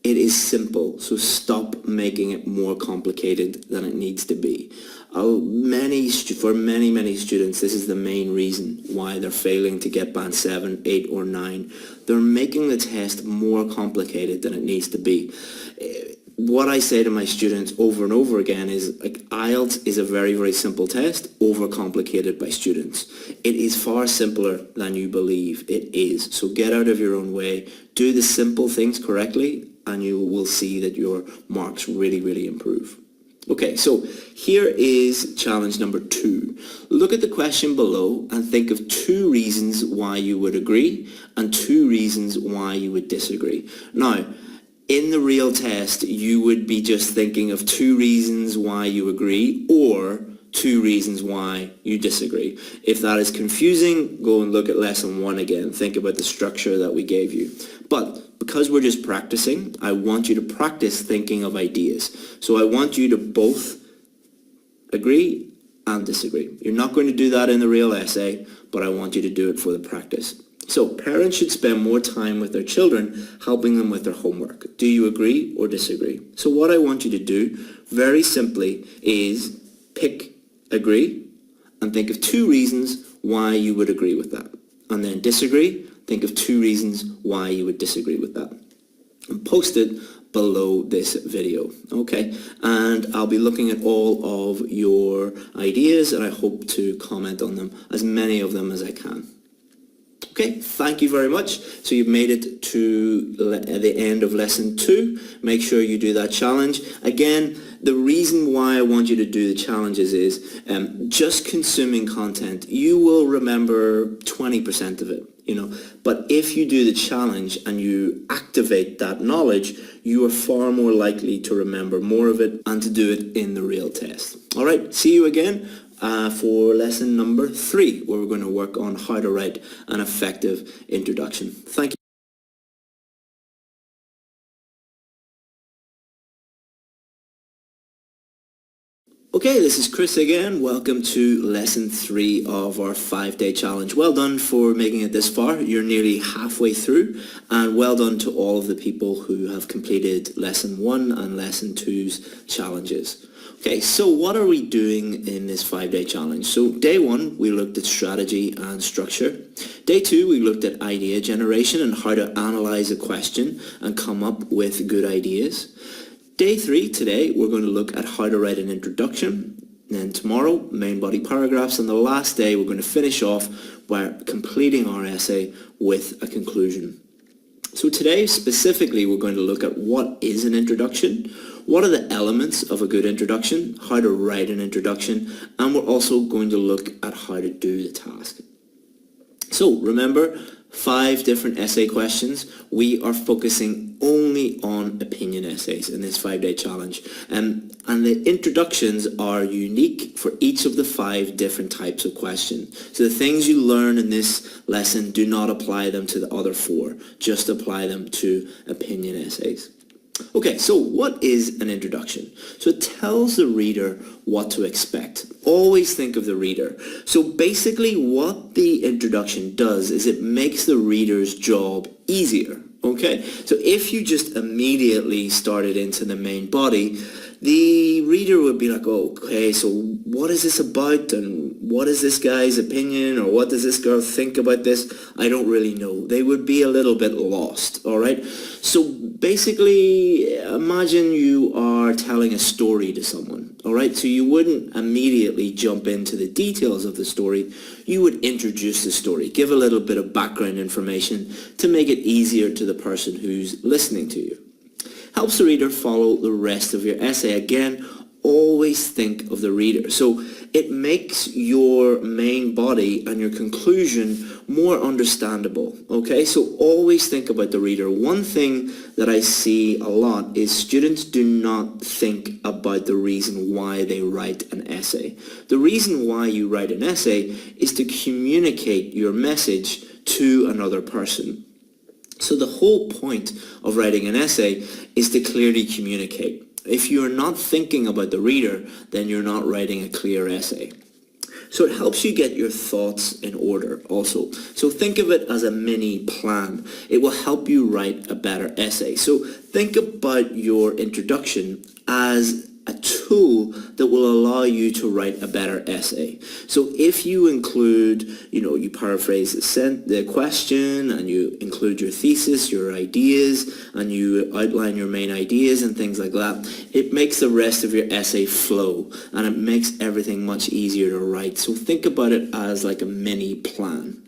it is simple, so stop making it more complicated than it needs to be. For many students, this is the main reason why they're failing to get band 7, 8, or 9. They're making the test more complicated than it needs to be. What I say to my students over and over again is, IELTS is a very, very simple test, overcomplicated by students. It is far simpler than you believe it is. So get out of your own way, do the simple things correctly, and you will see that your marks really, really improve. Okay, so here is challenge number 2. Look at the question below and think of 2 reasons why you would agree and 2 reasons why you would disagree. Now, in the real test, you would be just thinking of 2 reasons why you agree or 2 reasons why you disagree. If that is confusing, go and look at lesson 1 again. Think about the structure that we gave you. But because we're just practicing, I want you to practice thinking of ideas. So I want you to both agree and disagree. You're not going to do that in the real essay, but I want you to do it for the practice. So parents should spend more time with their children, helping them with their homework. Do you agree or disagree? So what I want you to do, very simply, is pick agree and think of 2 reasons why you would agree with that. And then disagree, think of 2 reasons why you would disagree with that. And post it below this video, okay? And I'll be looking at all of your ideas and I hope to comment on them, as many of them as I can. Okay, thank you very much. So you've made it to the end of lesson 2. Make sure you do that challenge. Again, the reason why I want you to do the challenges is just consuming content, you will remember 20% of it, you know. But if you do the challenge and you activate that knowledge, you are far more likely to remember more of it and to do it in the real test. All right, see you again for lesson number 3, where we're going to work on how to write an effective introduction. Thank you. Okay, this is Chris again. Welcome to lesson 3 of our 5-day challenge. Well done for making it this far. You're nearly halfway through, and well done to all of the people who have completed lesson 1 and lesson 2's challenges. Okay, so what are we doing in this 5-day challenge? So day 1, we looked at strategy and structure. Day 2, we looked at idea generation and how to analyze a question and come up with good ideas. Day 3, today, we're going to look at how to write an introduction. Then tomorrow, main body paragraphs. And the last day, we're going to finish off by completing our essay with a conclusion. So today, specifically, we're going to look at what is an introduction, what are the elements of a good introduction, how to write an introduction, and we're also going to look at how to do the task. So remember, 5 different essay questions. We are focusing only on opinion essays in this 5-day challenge. And the introductions are unique for each of the 5 different types of questions. So the things you learn in this lesson, do not apply them to the other 4. Just apply them to opinion essays. Okay, so what is an introduction? So it tells the reader what to expect. Always think of the reader. So basically what the introduction does is it makes the reader's job easier. Okay, so if you just immediately started into the main body, the reader would be like, oh, okay, so what is this about, and what is this guy's opinion, or what does this girl think about this? I don't really know. They would be a little bit lost, all right? So basically, imagine you are telling a story to someone, all right? So you wouldn't immediately jump into the details of the story. You would introduce the story, give a little bit of background information to make it easier to the person who's listening to you. Helps the reader follow the rest of your essay. Again, always think of the reader. So it makes your main body and your conclusion more understandable, okay? So always think about the reader. One thing that I see a lot is students do not think about the reason why they write an essay. The reason why you write an essay is to communicate your message to another person. So the whole point of writing an essay is to clearly communicate. If you're not thinking about the reader, then you're not writing a clear essay. So it helps you get your thoughts in order also. So think of it as a mini plan. It will help you write a better essay. So think about your introduction as a tool that will allow you to write a better essay. So if you include, you paraphrase the question, and you include your thesis, your ideas, and you outline your main ideas and things like that, it makes the rest of your essay flow, and it makes everything much easier to write. So think about it as like a mini plan.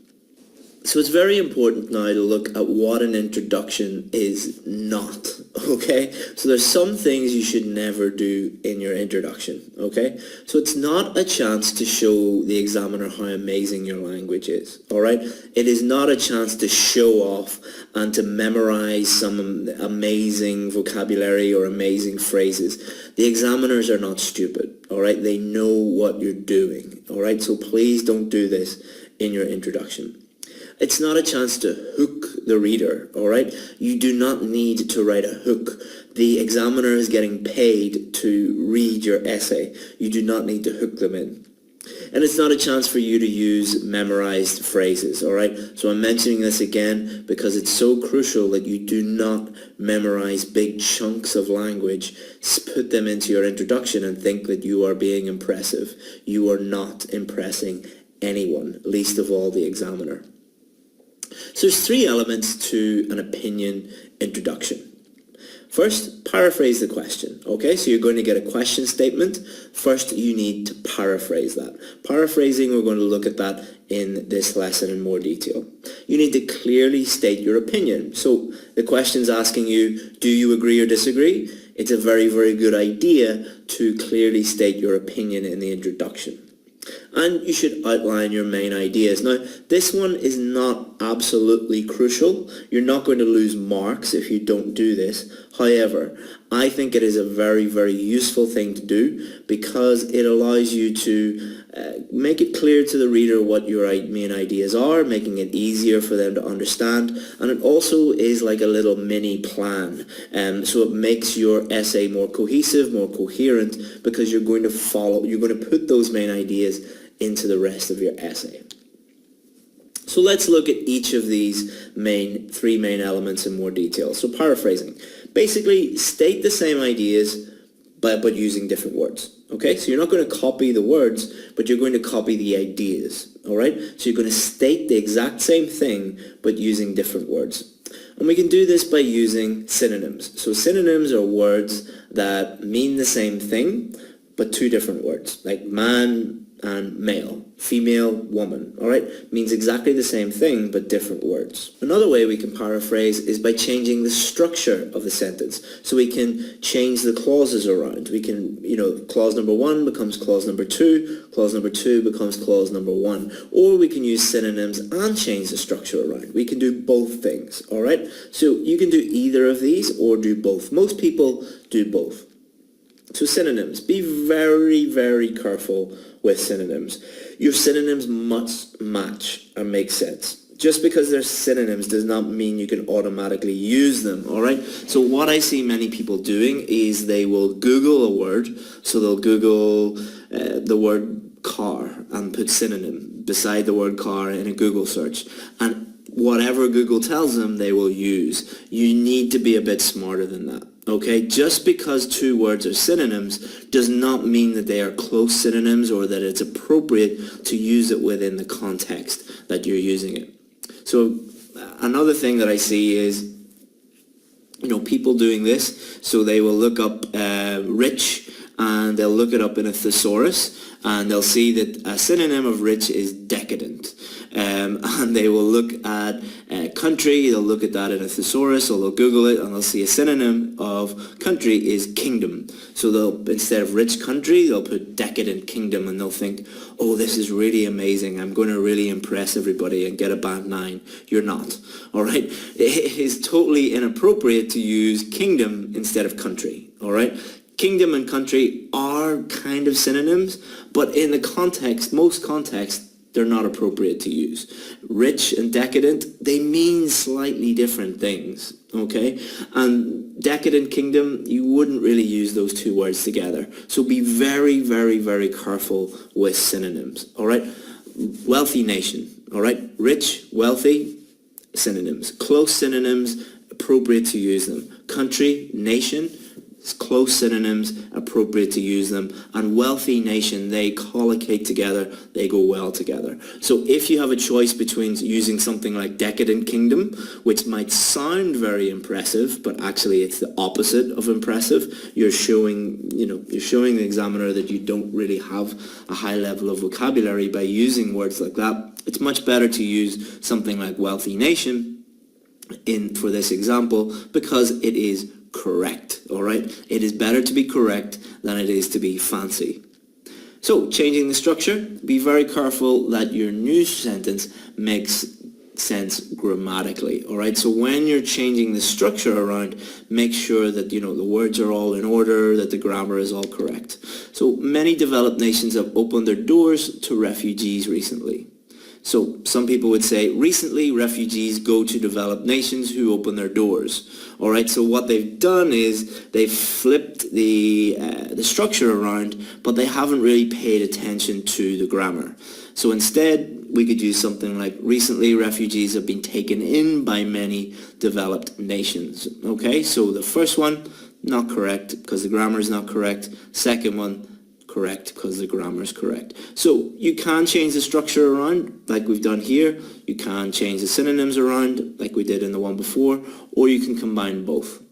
So it's very important now to look at what an introduction is not, okay? So there's some things you should never do in your introduction, okay? So it's not a chance to show the examiner how amazing your language is, all right? It is not a chance to show off and to memorize some amazing vocabulary or amazing phrases. The examiners are not stupid, all right? They know what you're doing, all right? So please don't do this in your introduction. It's not a chance to hook the reader, all right? You do not need to write a hook. The examiner is getting paid to read your essay. You do not need to hook them in. And it's not a chance for you to use memorized phrases, all right? So I'm mentioning this again because it's so crucial that you do not memorize big chunks of language, put them into your introduction and think that you are being impressive. You are not impressing anyone, least of all the examiner. So there's 3 elements to an opinion introduction. First, paraphrase the question. Okay, so you're going to get a question statement. First, you need to paraphrase that. Paraphrasing, we're going to look at that in this lesson in more detail. You need to clearly state your opinion. So the question's asking you, do you agree or disagree? It's a very, very good idea to clearly state your opinion in the introduction. And you should outline your main ideas. Now, this one is not absolutely crucial. You're not going to lose marks if you don't do this. However, I think it is a very, very useful thing to do because it allows you to make it clear to the reader what your main ideas are, making it easier for them to understand. And it also is like a little mini plan. So it makes your essay more cohesive, more coherent, because you're going to put those main ideas into the rest of your essay. So let's look at each of these three main elements in more detail. So paraphrasing. Basically, state the same ideas but using different words. Okay, so you're not going to copy the words, but you're going to copy the ideas. All right, so you're going to state the exact same thing but using different words. And we can do this by using synonyms. So synonyms are words that mean the same thing but two different words, like man and male, female, woman, all right? Means exactly the same thing, but different words. Another way we can paraphrase is by changing the structure of the sentence. So we can change the clauses around. We can, clause number 1 becomes clause number 2, clause number 2 becomes clause number 1. Or we can use synonyms and change the structure around. We can do both things, all right? So you can do either of these or do both. Most people do both. So synonyms, be very, very careful with synonyms. Your synonyms must match and make sense. Just because they're synonyms does not mean you can automatically use them, all right? So what I see many people doing is they will Google a word. So they'll Google the word car and put synonym beside the word car in a Google search. And whatever Google tells them, they will use. You need to be a bit smarter than that. Okay, just because two words are synonyms does not mean that they are close synonyms or that it's appropriate to use it within the context that you're using it. So another thing that I see is, people doing this. So they will look up rich and they'll look it up in a thesaurus and they'll see that a synonym of rich is decadent. And they will look at country, they'll look at that in a thesaurus, or they'll Google it and they'll see a synonym of country is kingdom. So they'll, instead of rich country, they'll put decadent kingdom and they'll think, oh, this is really amazing. I'm going to really impress everybody and get a band 9. You're not, all right? It is totally inappropriate to use kingdom instead of country, all right? Kingdom and country are kind of synonyms, but in the context, most contexts, they're not appropriate to use. Rich and decadent, they mean slightly different things, okay? And decadent kingdom, you wouldn't really use those two words together. So be very, very, very careful with synonyms, all right? Wealthy nation, all right? Rich, wealthy, synonyms. Close synonyms, appropriate to use them. Country, nation, close synonyms, appropriate to use them. And wealthy nation, they collocate together, they go well together. So if you have a choice between using something like decadent kingdom, which might sound very impressive, but actually it's the opposite of impressive, you're showing the examiner that you don't really have a high level of vocabulary by using words like that. It's much better to use something like wealthy nation for this example because it is correct, all right? It is better to be correct than it is to be fancy. So, changing the structure, be very careful that your new sentence makes sense grammatically, all right? So when you're changing the structure around, make sure that, the words are all in order, that the grammar is all correct. So many developed nations have opened their doors to refugees recently. So some people would say, recently refugees go to developed nations who open their doors. All right, so what they've done is they've flipped the structure around, but they haven't really paid attention to the grammar. So instead, we could use something like, recently refugees have been taken in by many developed nations. Okay, so the first one, not correct because the grammar is not correct. Second one, correct because the grammar is correct. So you can change the structure around like we've done here. You can change the synonyms around like we did in the one before, or you can combine both.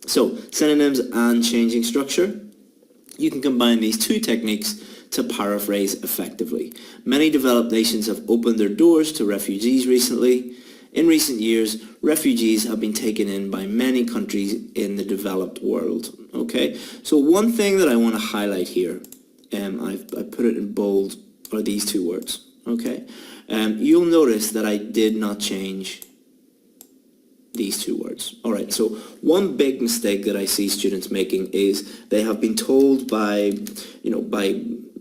So, synonyms and changing structure. You can combine these two techniques to paraphrase effectively. Many developed nations have opened their doors to refugees recently. In recent years, refugees have been taken in by many countries in the developed world. Okay, so one thing that I want to highlight here, I put it in bold, are these two words. Okay, you'll notice that I did not change these two words. All right, so one big mistake that I see students making is they have been told by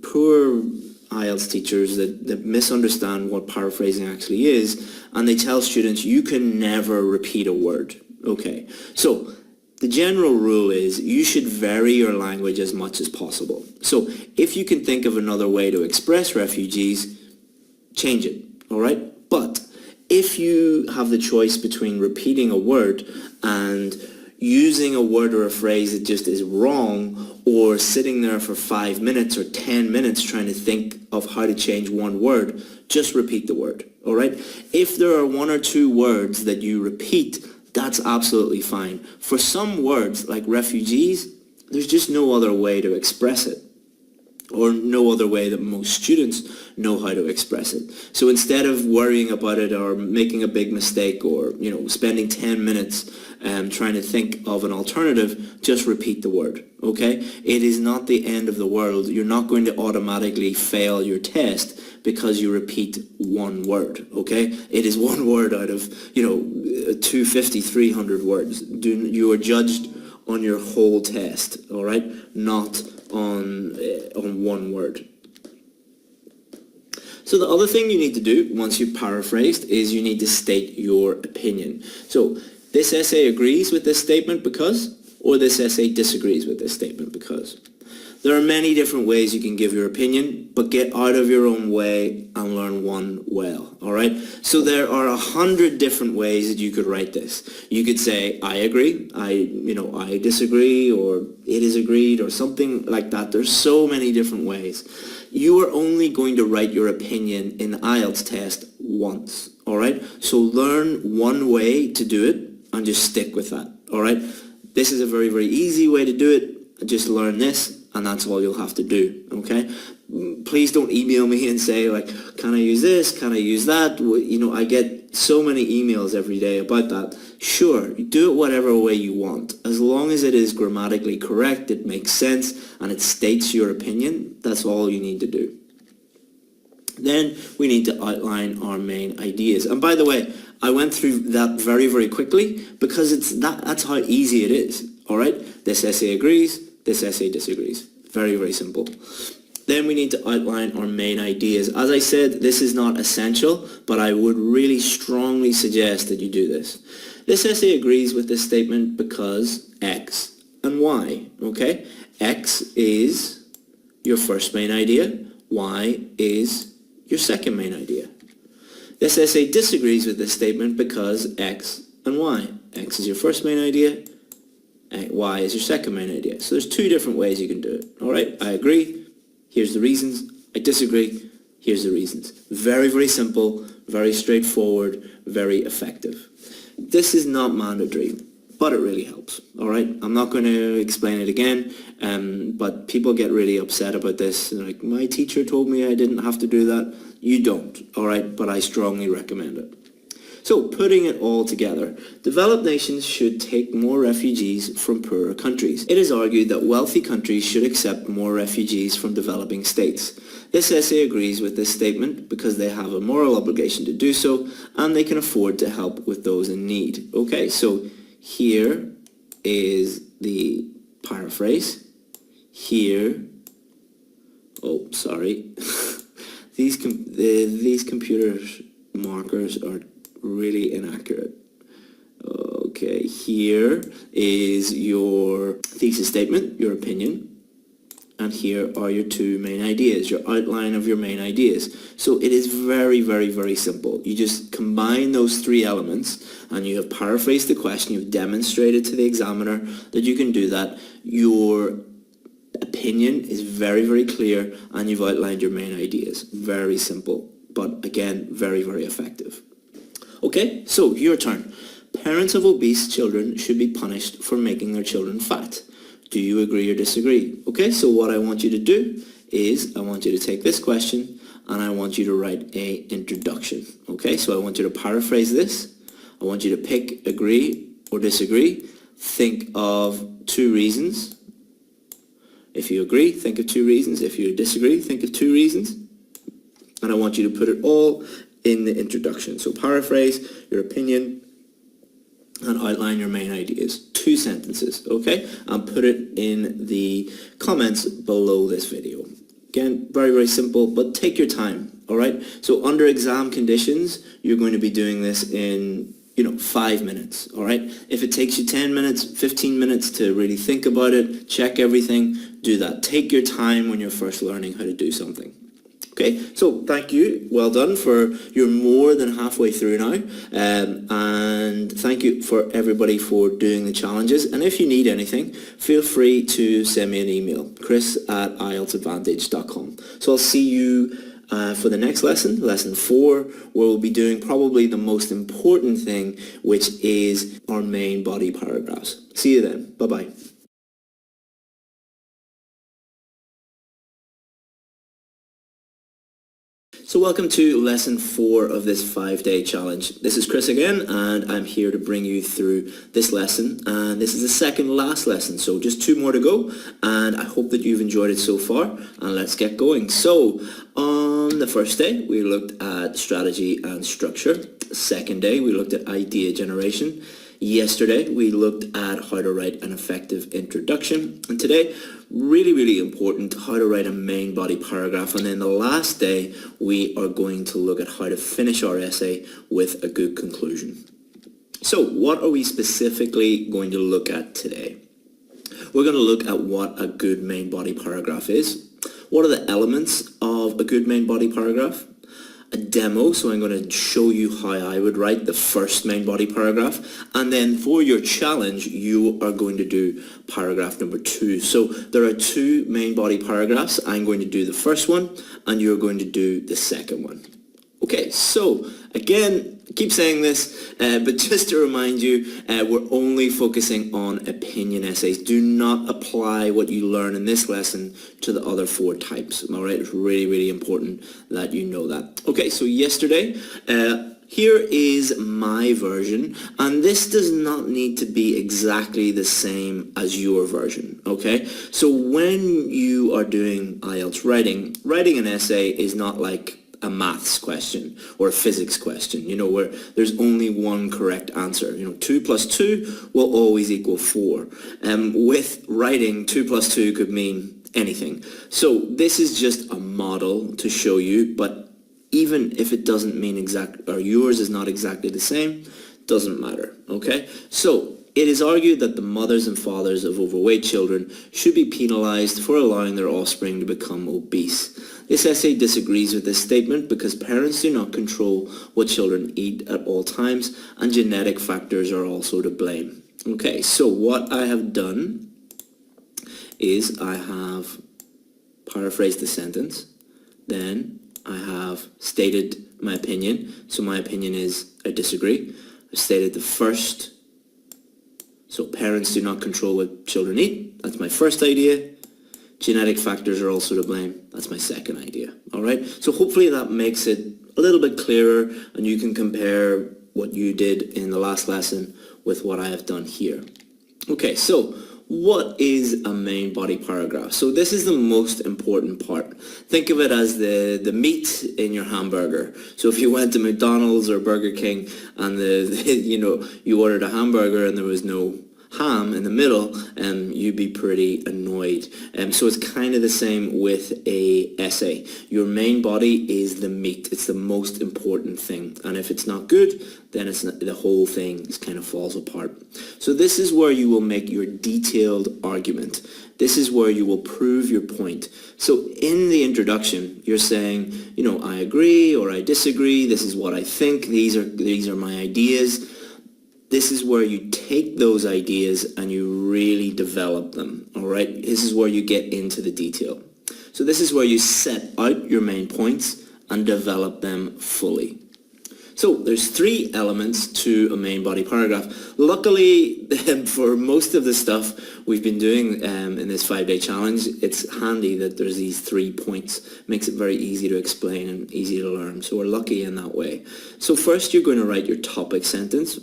poor IELTS teachers that misunderstand what paraphrasing actually is, and they tell students you can never repeat a word. Okay, so the general rule is you should vary your language as much as possible. So if you can think of another way to express refugees, change it, all right? But if you have the choice between repeating a word and using a word or a phrase that just is wrong, or sitting there for 5 minutes or 10 minutes trying to think of how to change one word, just repeat the word, all right? If there are one or two words that you repeat, that's absolutely fine. For some words, like refugees, there's just no other way to express it, or no other way that most students know how to express it. So instead of worrying about it or making a big mistake or spending 10 minutes trying to think of an alternative, just repeat the word, okay? It is not the end of the world. You're not going to automatically fail your test because you repeat one word, okay? It is one word out of 250, 300 words. You are judged on your whole test, all right? Not on one word. So the other thing you need to do once you've paraphrased is you need to state your opinion. So this essay agrees with this statement because, or this essay disagrees with this statement because. There are many different ways you can give your opinion, but get out of your own way and learn one well, all right? So there are 100 different ways that you could write this. You could say, I agree, I disagree, or it is agreed, or something like that. There's so many different ways. You are only going to write your opinion in the IELTS test once, all right? So learn one way to do it and just stick with that, all right? This is a very, very easy way to do it. Just learn this, and that's all you'll have to do, okay? Please don't email me and say, like, can I use this? Can I use that? I get so many emails every day about that. Sure, do it whatever way you want. As long as it is grammatically correct, it makes sense, and it states your opinion, that's all you need to do. Then we need to outline our main ideas. And by the way, I went through that very, very quickly because that's how easy it is, all right? This essay agrees, this essay disagrees. Very, very simple. Then we need to outline our main ideas. As I said, this is not essential, but I would really strongly suggest that you do this. This essay agrees with this statement because X and Y, okay? X is your first main idea. Y is your second main idea. This essay disagrees with this statement because X and Y. X is your first main idea. Y is your second main idea. So there's two different ways you can do it. All right, I agree. Here's the reasons. I disagree. Here's the reasons. Very, very simple, very straightforward, very effective. This is not mandatory, but it really helps. All right, I'm not going to explain it again, but people get really upset about this. They're like, my teacher told me I didn't have to do that. You don't, all right, but I strongly recommend it. So, putting it all together, developed nations should take more refugees from poorer countries. It is argued that wealthy countries should accept more refugees from developing states. This essay agrees with this statement because they have a moral obligation to do so, and they can afford to help with those in need. Okay, so here is the paraphrase. Here, oh, sorry. These computer markers are really inaccurate. Okay, here is your thesis statement, your opinion, and here are your two main ideas, your outline of your main ideas. So it is very, very, very simple. You just combine those three elements and you have paraphrased the question, you've demonstrated to the examiner that you can do that. Your opinion is very, very clear and you've outlined your main ideas. Very simple, but again, very, very effective. Okay, so your turn. Parents of obese children should be punished for making their children fat. Do you agree or disagree? Okay, so what I want you to do is I want you to take this question and I want you to write a introduction. Okay, so I want you to paraphrase this. I want you to pick agree or disagree. Think of 2 reasons. If you agree, think of 2 reasons. If you disagree, think of 2 reasons. And I want you to put it all in the introduction. So paraphrase your opinion and outline your main ideas. 2 sentences, okay? And put it in the comments below this video. Again, very, very simple, but take your time, all right? So under exam conditions, you're going to be doing this in 5 minutes, all right? If it takes you 10 minutes, 15 minutes to really think about it, check everything, do that. Take your time when you're first learning how to do something. Okay, so thank you, well done, you're more than halfway through now, and thank you for everybody for doing the challenges, and if you need anything, feel free to send me an email, chris@ieltsadvantage.com. So I'll see you for the next lesson, lesson 4, where we'll be doing probably the most important thing, which is our main body paragraphs. See you then, bye-bye. So welcome to lesson 4 of this 5-day challenge. This is Chris again, and I'm here to bring you through this lesson, and this is the second last lesson, so just 2 more to go, and I hope that you've enjoyed it so far, and let's get going. So on the first day we looked at strategy and structure. The second day we looked at idea generation. Yesterday we looked at how to write an effective introduction, and today, really, really important, how to write a main body paragraph. And then the last day we are going to look at how to finish our essay with a good conclusion. So what are we specifically going to look at today? We're going to look at what a good main body paragraph is. What are the elements of a good main body paragraph? A demo, so I'm going to show you how I would write the first main body paragraph, and then for your challenge you are going to do paragraph number 2. So there are 2 main body paragraphs. I'm going to do the first one and you're going to do the second one. Okay, so again, I keep saying this, but just to remind you, we're only focusing on opinion essays. Do not apply what you learn in this lesson to the other 4 types. All right, it's really, really important that you know that. Okay, so yesterday, here is my version, and this does not need to be exactly the same as your version, okay? So when you are doing IELTS writing an essay is not like a maths question or a physics question, where there's only one correct answer. 2 plus 2 will always equal 4. With writing, 2 plus 2 could mean anything. So this is just a model to show you, but even if it doesn't mean or yours is not exactly the same, doesn't matter, okay? So it is argued that the mothers and fathers of overweight children should be penalized for allowing their offspring to become obese. This essay disagrees with this statement because parents do not control what children eat at all times, and genetic factors are also to blame. Okay, so what I have done is I have paraphrased the sentence, then I have stated my opinion. So my opinion is I disagree. I stated the first. So parents do not control what children eat. That's my first idea. Genetic factors are also to blame. That's my second idea. All right. So hopefully that makes it a little bit clearer, and you can compare what you did in the last lesson with what I have done here. Okay. So what is a main body paragraph? So this is the most important part. Think of it as the meat in your hamburger. So if you went to McDonald's or Burger King and you ordered a hamburger and there was no ham in the middle, you'd be pretty annoyed. So it's kind of the same with a essay. Your main body is the meat. It's the most important thing, and if it's not good, then the whole thing kind of falls apart. So this is where you will make your detailed argument. This is where you will prove your point. So in the introduction, you're saying, I agree or I disagree. This is what I think. These are my ideas. This is where you take those ideas and you really develop them, all right? This is where you get into the detail. So this is where you set out your main points and develop them fully. So there's 3 elements to a main body paragraph. Luckily, for most of the stuff we've been doing in this 5-day challenge, it's handy that there's these 3 points. Makes it very easy to explain and easy to learn. So we're lucky in that way. So first you're going to write your topic sentence.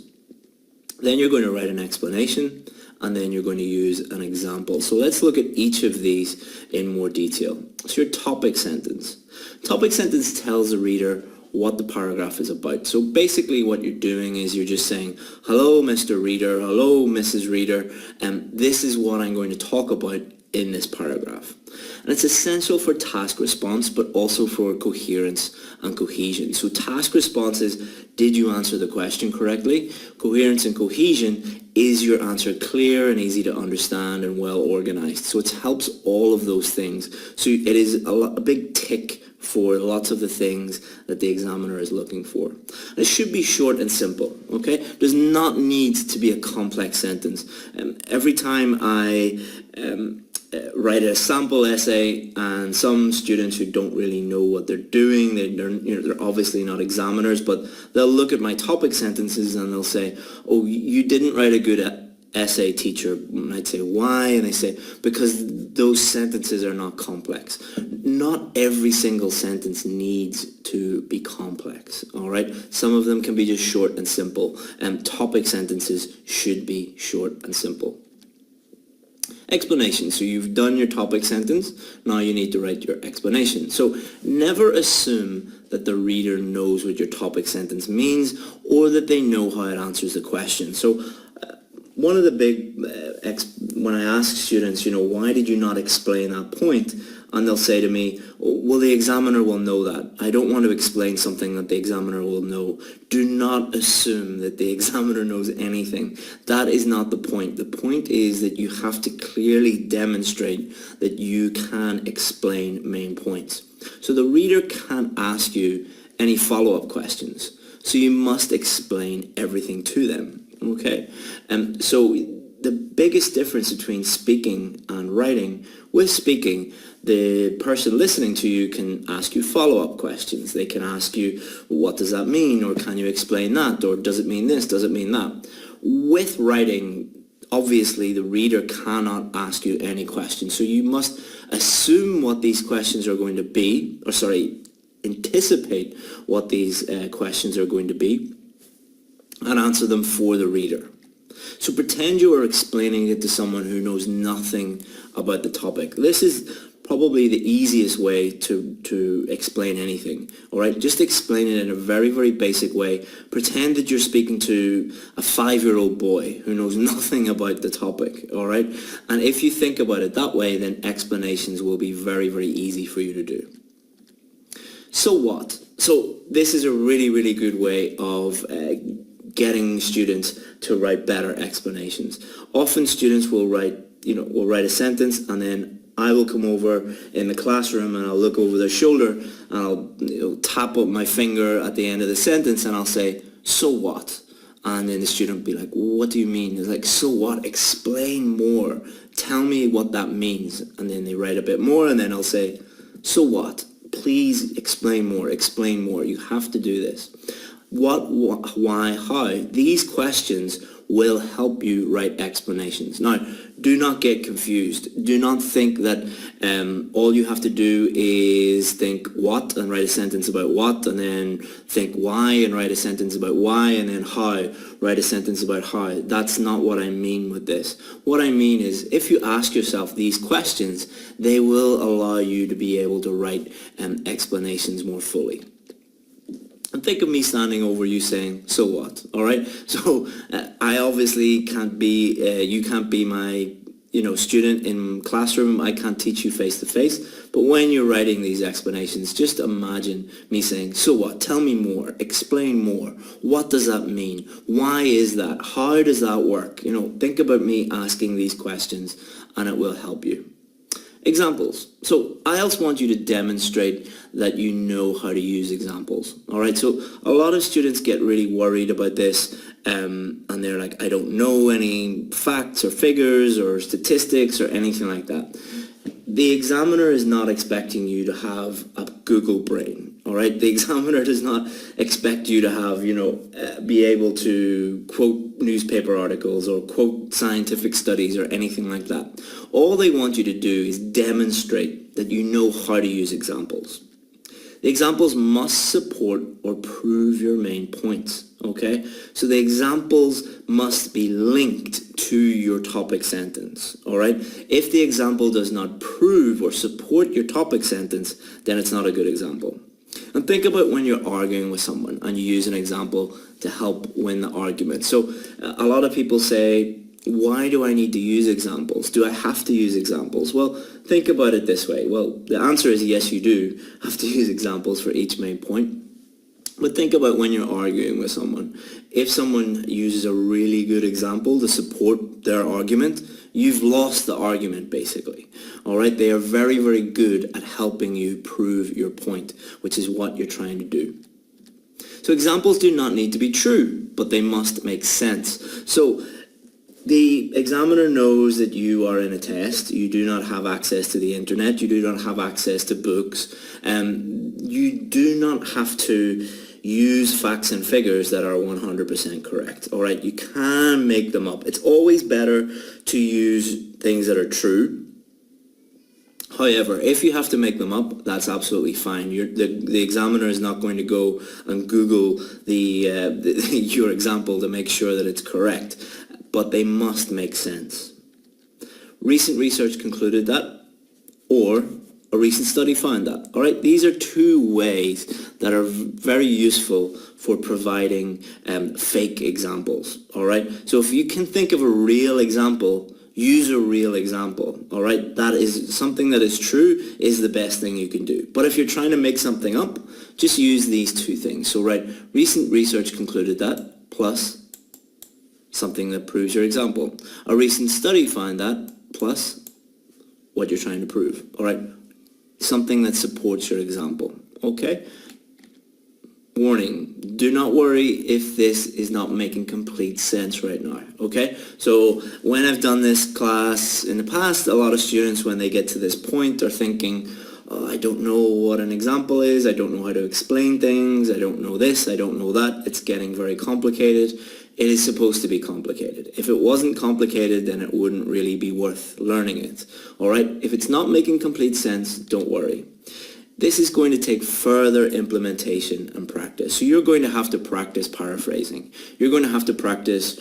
Then you're going to write an explanation. And then you're going to use an example. So let's look at each of these in more detail. So your topic sentence. Topic sentence tells the reader what the paragraph is about. So basically what you're doing is you're just saying, hello Mr. Reader, hello Mrs. Reader, and this is what I'm going to talk about in this paragraph. And it's essential for task response, but also for coherence and cohesion. So task response is, did you answer the question correctly? Coherence and cohesion, is your answer clear and easy to understand and well organized? So it helps all of those things. So it is a big tick for lots of the things that the examiner is looking for. And it should be short and simple, okay? Does not need to be a complex sentence. Every time I write a sample essay, and some students who don't really know what they're doing, they're obviously not examiners, but they'll look at my topic sentences and they'll say, oh, you didn't write a good essay, teacher. And I'd say, why? And they say, because those sentences are not complex. Not every single sentence needs to be complex, all right? Some of them can be just short and simple, and topic sentences should be short and simple. Explanation. So you've done your topic sentence, now you need to write your explanation. So never assume that the reader knows what your topic sentence means or that they know how it answers the question. So one of the big, when I ask students, why did you not explain that point? And they'll say to me, well, the examiner will know that. I don't want to explain something that the examiner will know. Do not assume that the examiner knows anything. That is not the point. The point is that you have to clearly demonstrate that you can explain main points. So the reader can't ask you any follow-up questions. So you must explain everything to them, okay? So the biggest difference between speaking and writing, with speaking, the person listening to you can ask you follow-up questions. They can ask you, what does that mean? Or can you explain that? Or does it mean this? Does it mean that? With writing, obviously the reader cannot ask you any questions. So you must assume what these questions are going to be, anticipate what these questions are going to be, and answer them for the reader. So pretend you are explaining it to someone who knows nothing about the topic. This is probably the easiest way to explain anything, all right? Just explain it in a very, very basic way. Pretend that you're speaking to a 5-year-old boy who knows nothing about the topic, all right? And if you think about it that way, then explanations will be very, very easy for you to do. So what? So this is a really, really good way of getting students to write better explanations. Often students will write a sentence, and then I will come over in the classroom and I'll look over their shoulder and I'll tap up my finger at the end of the sentence and I'll say, so what? And then the student will be like, what do you mean? It's like, so what? Explain more. Tell me what that means. And then they write a bit more, and then I'll say, so what? Please explain more. Explain more. You have to do this. What, why, how? These questions will help you write explanations. Now, do not get confused. Do not think that all you have to do is think what and write a sentence about what, and then think why and write a sentence about why, and then how, write a sentence about how. That's not what I mean with this. What I mean is, if you ask yourself these questions, they will allow you to be able to write explanations more fully. And think of me standing over you saying, so what, all right? So I obviously can't be, you can't be my, student in classroom. I can't teach you face to face. But when you're writing these explanations, just imagine me saying, so what? Tell me more. Explain more. What does that mean? Why is that? How does that work? Think about me asking these questions, and it will help you. Examples. So IELTS want you to demonstrate that you know how to use examples. All right. So a lot of students get really worried about this, and they're like, I don't know any facts or figures or statistics or anything like that. The examiner is not expecting you to have a Google brain. All all right? The examiner does not expect you to have, be able to quote newspaper articles or quote scientific studies or anything like that. All they want you to do is demonstrate that you know how to use examples. The examples must support or prove your main points, okay? So the examples must be linked to your topic sentence, all right? If the example does not prove or support your topic sentence, then it's not a good example. And think about when you're arguing with someone and you use an example to help win the argument. So a lot of people say, why do I need to use examples? Do I have to use examples? Well, think about it this way. Well, the answer is yes, you do have to use examples for each main point. But think about when you're arguing with someone. If someone uses a really good example to support their argument, you've lost the argument basically. All right, they are very, very good at helping you prove your point, which is what you're trying to do. So examples do not need to be true, but they must make sense. So the examiner knows that you are in a test, you do not have access to the internet, you do not have access to books, you do not have to use facts and figures that are 100% correct, all right? You can make them up. It's always better to use things that are true. However, if you have to make them up, that's absolutely fine. The examiner is not going to go and Google your example to make sure that it's correct, but they must make sense. Recent research concluded that, or a recent study found that. All right, these are two ways that are very useful for providing fake examples. All right, so if you can think of a real example, use a real example. All right, that is something that is true is the best thing you can do. But if you're trying to make something up, just use these two things. So right, recent research concluded that, plus something that proves your example. A recent study found that, plus what you're trying to prove. All right, something that supports your example. Okay? Warning, do not worry if this is not making complete sense right now, okay? So when I've done this class in the past, a lot of students, when they get to this point, are thinking, oh, I don't know what an example is, I don't know how to explain things, I don't know this, I don't know that, it's getting very complicated. It is supposed to be complicated. If it wasn't complicated, then it wouldn't really be worth learning it, all right? If it's not making complete sense, don't worry. This is going to take further implementation and practice. So you're going to have to practice paraphrasing. You're going to have to practice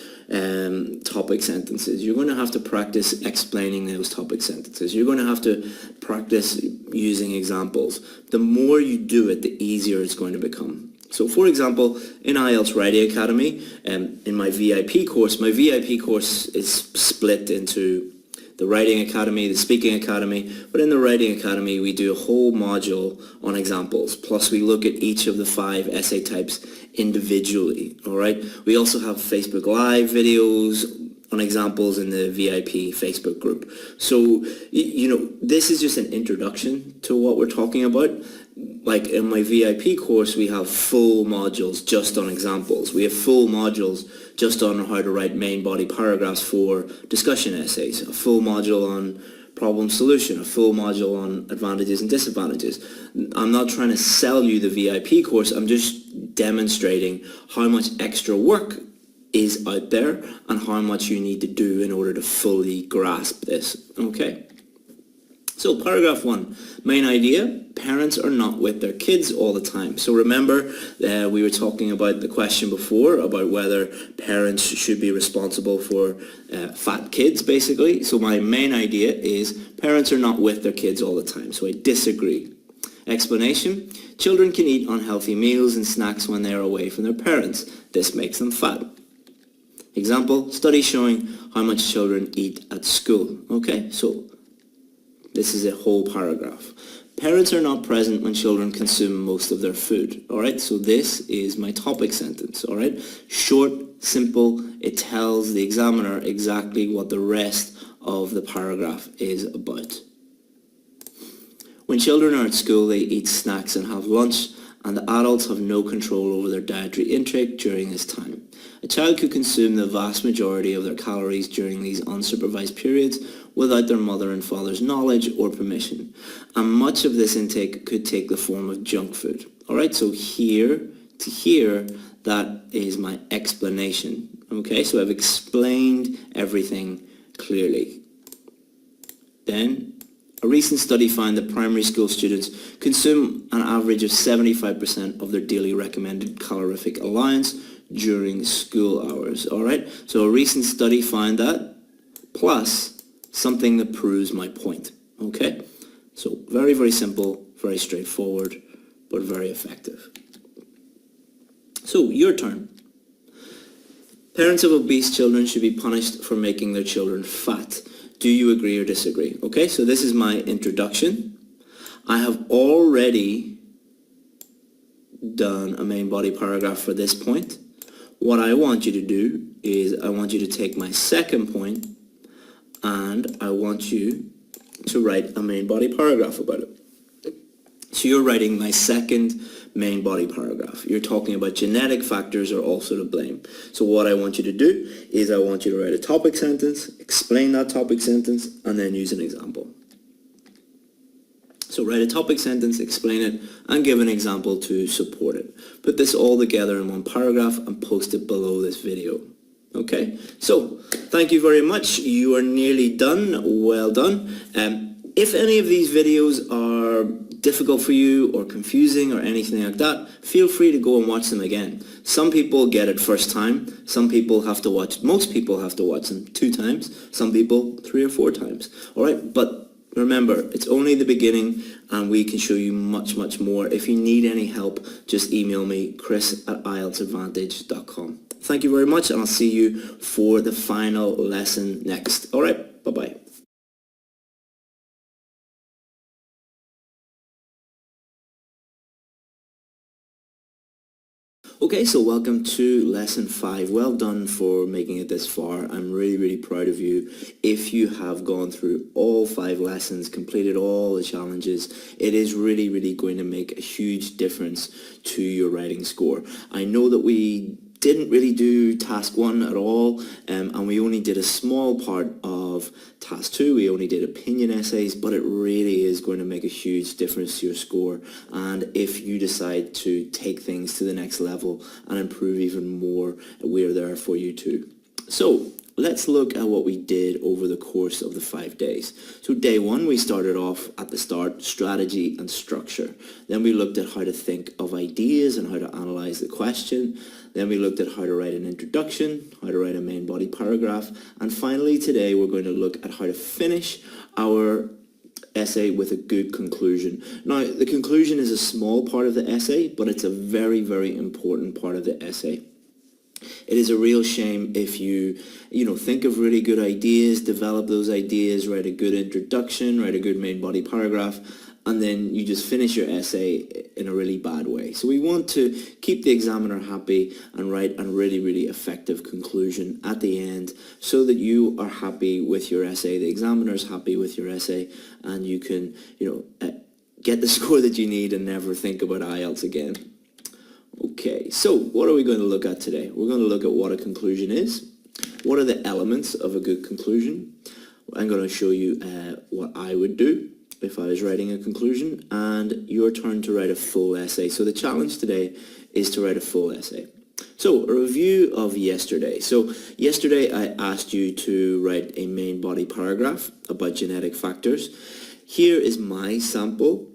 topic sentences. You're going to have to practice explaining those topic sentences. You're going to have to practice using examples. The more you do it, the easier it's going to become. So for example, in IELTS Writing Academy, in my VIP course is split into the Writing Academy, the Speaking Academy, but in the Writing Academy we do a whole module on examples, plus we look at each of the 5 essay types individually, all right? We also have Facebook Live videos on examples in the VIP Facebook group. So, this is just an introduction to what we're talking about. Like in my VIP course, we have full modules just on examples. We have full modules just on how to write main body paragraphs for discussion essays, a full module on problem solution, a full module on advantages and disadvantages. I'm not trying to sell you the VIP course, I'm just demonstrating how much extra work is out there and how much you need to do in order to fully grasp this, okay? So paragraph 1, main idea, parents are not with their kids all the time. So remember, we were talking about the question before about whether parents should be responsible for fat kids, basically. So my main idea is parents are not with their kids all the time. So I disagree. Explanation, children can eat unhealthy meals and snacks when they are away from their parents. This makes them fat. Example, study showing how much children eat at school. Okay, so this is a whole paragraph. Parents are not present when children consume most of their food. All right, so this is my topic sentence. All right, short, simple. It tells the examiner exactly what the rest of the paragraph is about. When children are at school, they eat snacks and have lunch and the adults have no control over their dietary intake during this time. A child could consume the vast majority of their calories during these unsupervised periods without their mother and father's knowledge or permission, and much of this intake could take the form of junk food. Alright, so here to here, that is my explanation. Okay, so I've explained everything clearly. Then, a recent study found that primary school students consume an average of 75% of their daily recommended calorific allowance during school hours. Alright, so a recent study found that, plus something that proves my point. Okay, so very, very simple, very straightforward, but very effective. So, your turn. Parents of obese children should be punished for making their children fat. Do you agree or disagree? Okay, so this is my introduction. I have already done a main body paragraph for this point. What I want you to do is I want you to take my second point and I want you to write a main body paragraph about it. So you're writing my second main body paragraph. You're talking about genetic factors are also to blame. So what I want you to do is I want you to write a topic sentence, explain that topic sentence, and then use an example. So write a topic sentence, explain it, and give an example to support it. Put this all together in one paragraph and post it below this video. Okay, so thank you very much. You are nearly done. Well done. If any of these videos are difficult for you or confusing or anything like that, feel free to go and watch them again. Some people get it first time. Some people have to watch, most people have to watch them 2 times. Some people 3 or 4 times. All right, but remember, it's only the beginning and we can show you much, much more. If you need any help, just email me, chris@ieltsadvantage.com. Thank you very much, and I'll see you for the final lesson next. All right, bye-bye. Okay, so welcome to lesson 5. Well done for making it this far. I'm really, really proud of you. If you have gone through all 5 lessons, completed all the challenges, it is really, really going to make a huge difference to your writing score. I know that we didn't really do task 1 at all, and we only did a small part of task 2. We only did opinion essays, but it really is going to make a huge difference to your score. And if you decide to take things to the next level and improve even more, we're there for you too. So let's look at what we did over the course of the 5 days. So day 1, we started off at the start, strategy and structure. Then we looked at how to think of ideas and how to analyze the question. Then we looked at how to write an introduction, how to write a main body paragraph. And finally today we're going to look at how to finish our essay with a good conclusion. Now the conclusion is a small part of the essay, but it's a very, very important part of the essay. It is a real shame if you think of really good ideas, develop those ideas, write a good introduction, write a good main body paragraph, and then you just finish your essay in a really bad way. So we want to keep the examiner happy and write a really, really effective conclusion at the end so that you are happy with your essay, the examiner is happy with your essay, and you can, get the score that you need and never think about IELTS again. Okay, so what are we going to look at today? We're going to look at what a conclusion is. What are the elements of a good conclusion? I'm going to show you what I would do if I was writing a conclusion, and your turn to write a full essay. So the challenge today is to write a full essay. So a review of yesterday. So yesterday I asked you to write a main body paragraph about genetic factors. Here is my sample.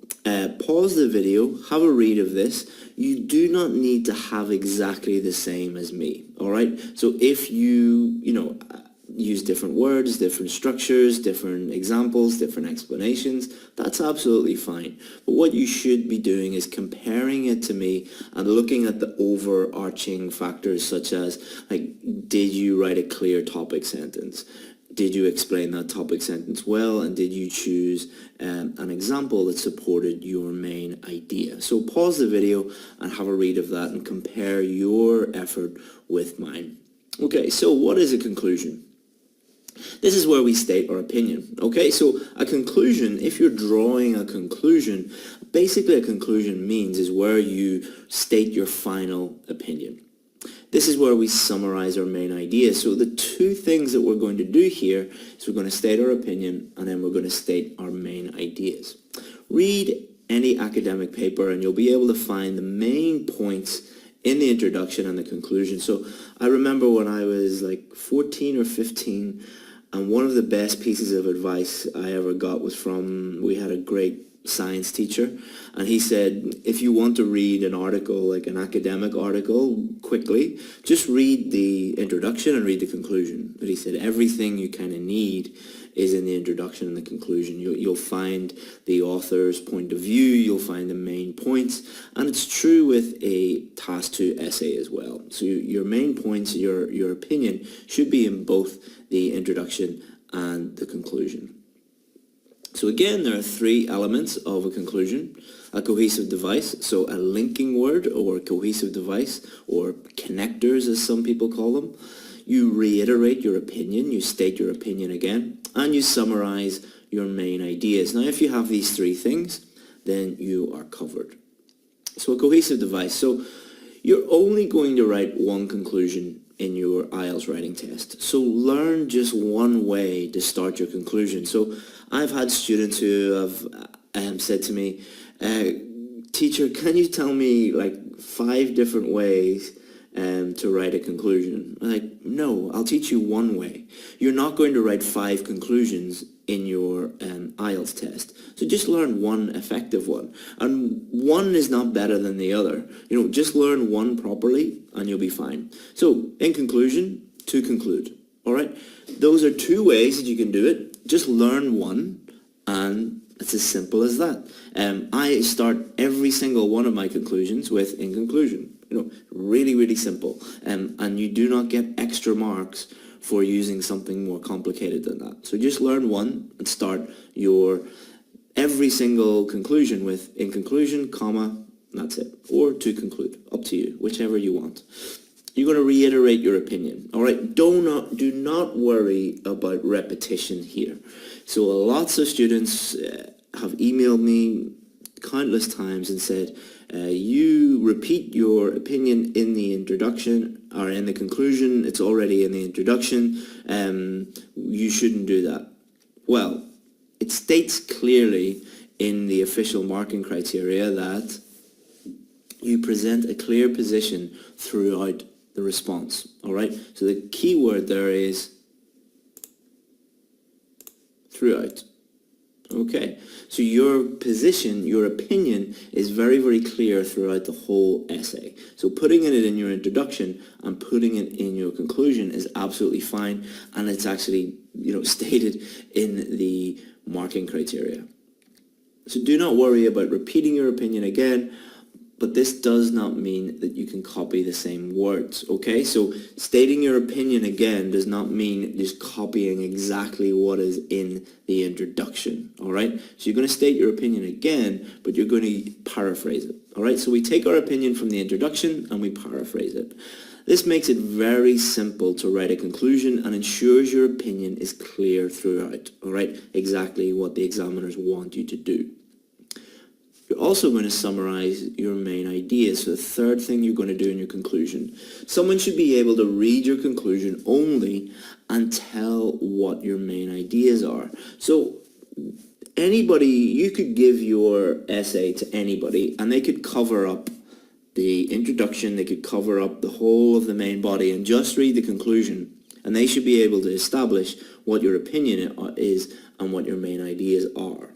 Pause the video, have a read of this. You do not need to have exactly the same as me, all right? So if you use different words, different structures, different examples, different explanations, that's absolutely fine. But what you should be doing is comparing it to me and looking at the overarching factors such as, did you write a clear topic sentence? Did you explain that topic sentence well, and did you choose an example that supported your main idea? So pause the video and have a read of that and compare your effort with mine. Okay, so what is a conclusion? This is where we state our opinion. Okay, so a conclusion, if you're drawing a conclusion, basically a conclusion means is where you state your final opinion. This is where we summarize our main ideas. So the two things that we're going to do here is we're going to state our opinion and then we're going to state our main ideas. Read any academic paper and you'll be able to find the main points in the introduction and the conclusion. So I remember when I was like 14 or 15, and one of the best pieces of advice I ever got was from, we had a great science teacher, and he said, if you want to read an article, like an academic article, quickly, just read the introduction and read the conclusion. But he said everything you kind of need is in the introduction and the conclusion. You'll find the author's point of view, you'll find the main points, and it's true with a task 2 essay as well. So your main points, your opinion, should be in both the introduction and the conclusion. So again, there are 3 elements of a conclusion. A cohesive device, so a linking word or cohesive device, or connectors as some people call them. You reiterate your opinion, you state your opinion again, and you summarize your main ideas. Now, if you have these 3 things, then you are covered. So a cohesive device. So you're only going to write one conclusion in your IELTS writing test. So learn just one way to start your conclusion. So I've had students who have said to me, teacher, can you tell me like 5 different ways to write a conclusion? I'm like, no, I'll teach you one way. You're not going to write 5 conclusions in your IELTS test. So just learn one effective one. And one is not better than the other. You know, just learn one properly and you'll be fine. So in conclusion, to conclude. All right? Those are 2 ways that you can do it. Just learn one, and it's as simple as that. I start every single one of my conclusions with in conclusion. You know, really, really simple. And you do not get extra marks for using something more complicated than that. So just learn one and start your every single conclusion with in conclusion, comma, that's it. Or to conclude, up to you, whichever you want. You're going to reiterate your opinion. All right, do not worry about repetition here. So lots of students have emailed me countless times and said, you repeat your opinion in the introduction or in the conclusion, it's already in the introduction, you shouldn't do that. Well, it states clearly in the official marking criteria that you present a clear position throughout the response, all right? So the key word there is throughout. Okay, so your position, your opinion is very, very clear throughout the whole essay. So putting it in your introduction and putting it in your conclusion is absolutely fine, and it's actually, you know, stated in the marking criteria. So do not worry about repeating your opinion again, but this does not mean that you can copy the same words, okay? So stating your opinion again does not mean just copying exactly what is in the introduction, all right? So you're going to state your opinion again, but you're going to paraphrase it, all right? So we take our opinion from the introduction and we paraphrase it. This makes it very simple to write a conclusion and ensures your opinion is clear throughout, all right? Exactly what the examiners want you to do. You're also going to summarize your main ideas. So the third thing you're going to do in your conclusion. Someone should be able to read your conclusion only and tell what your main ideas are. So anybody, you could give your essay to anybody and they could cover up the introduction, they could cover up the whole of the main body and just read the conclusion. And they should be able to establish what your opinion is and what your main ideas are.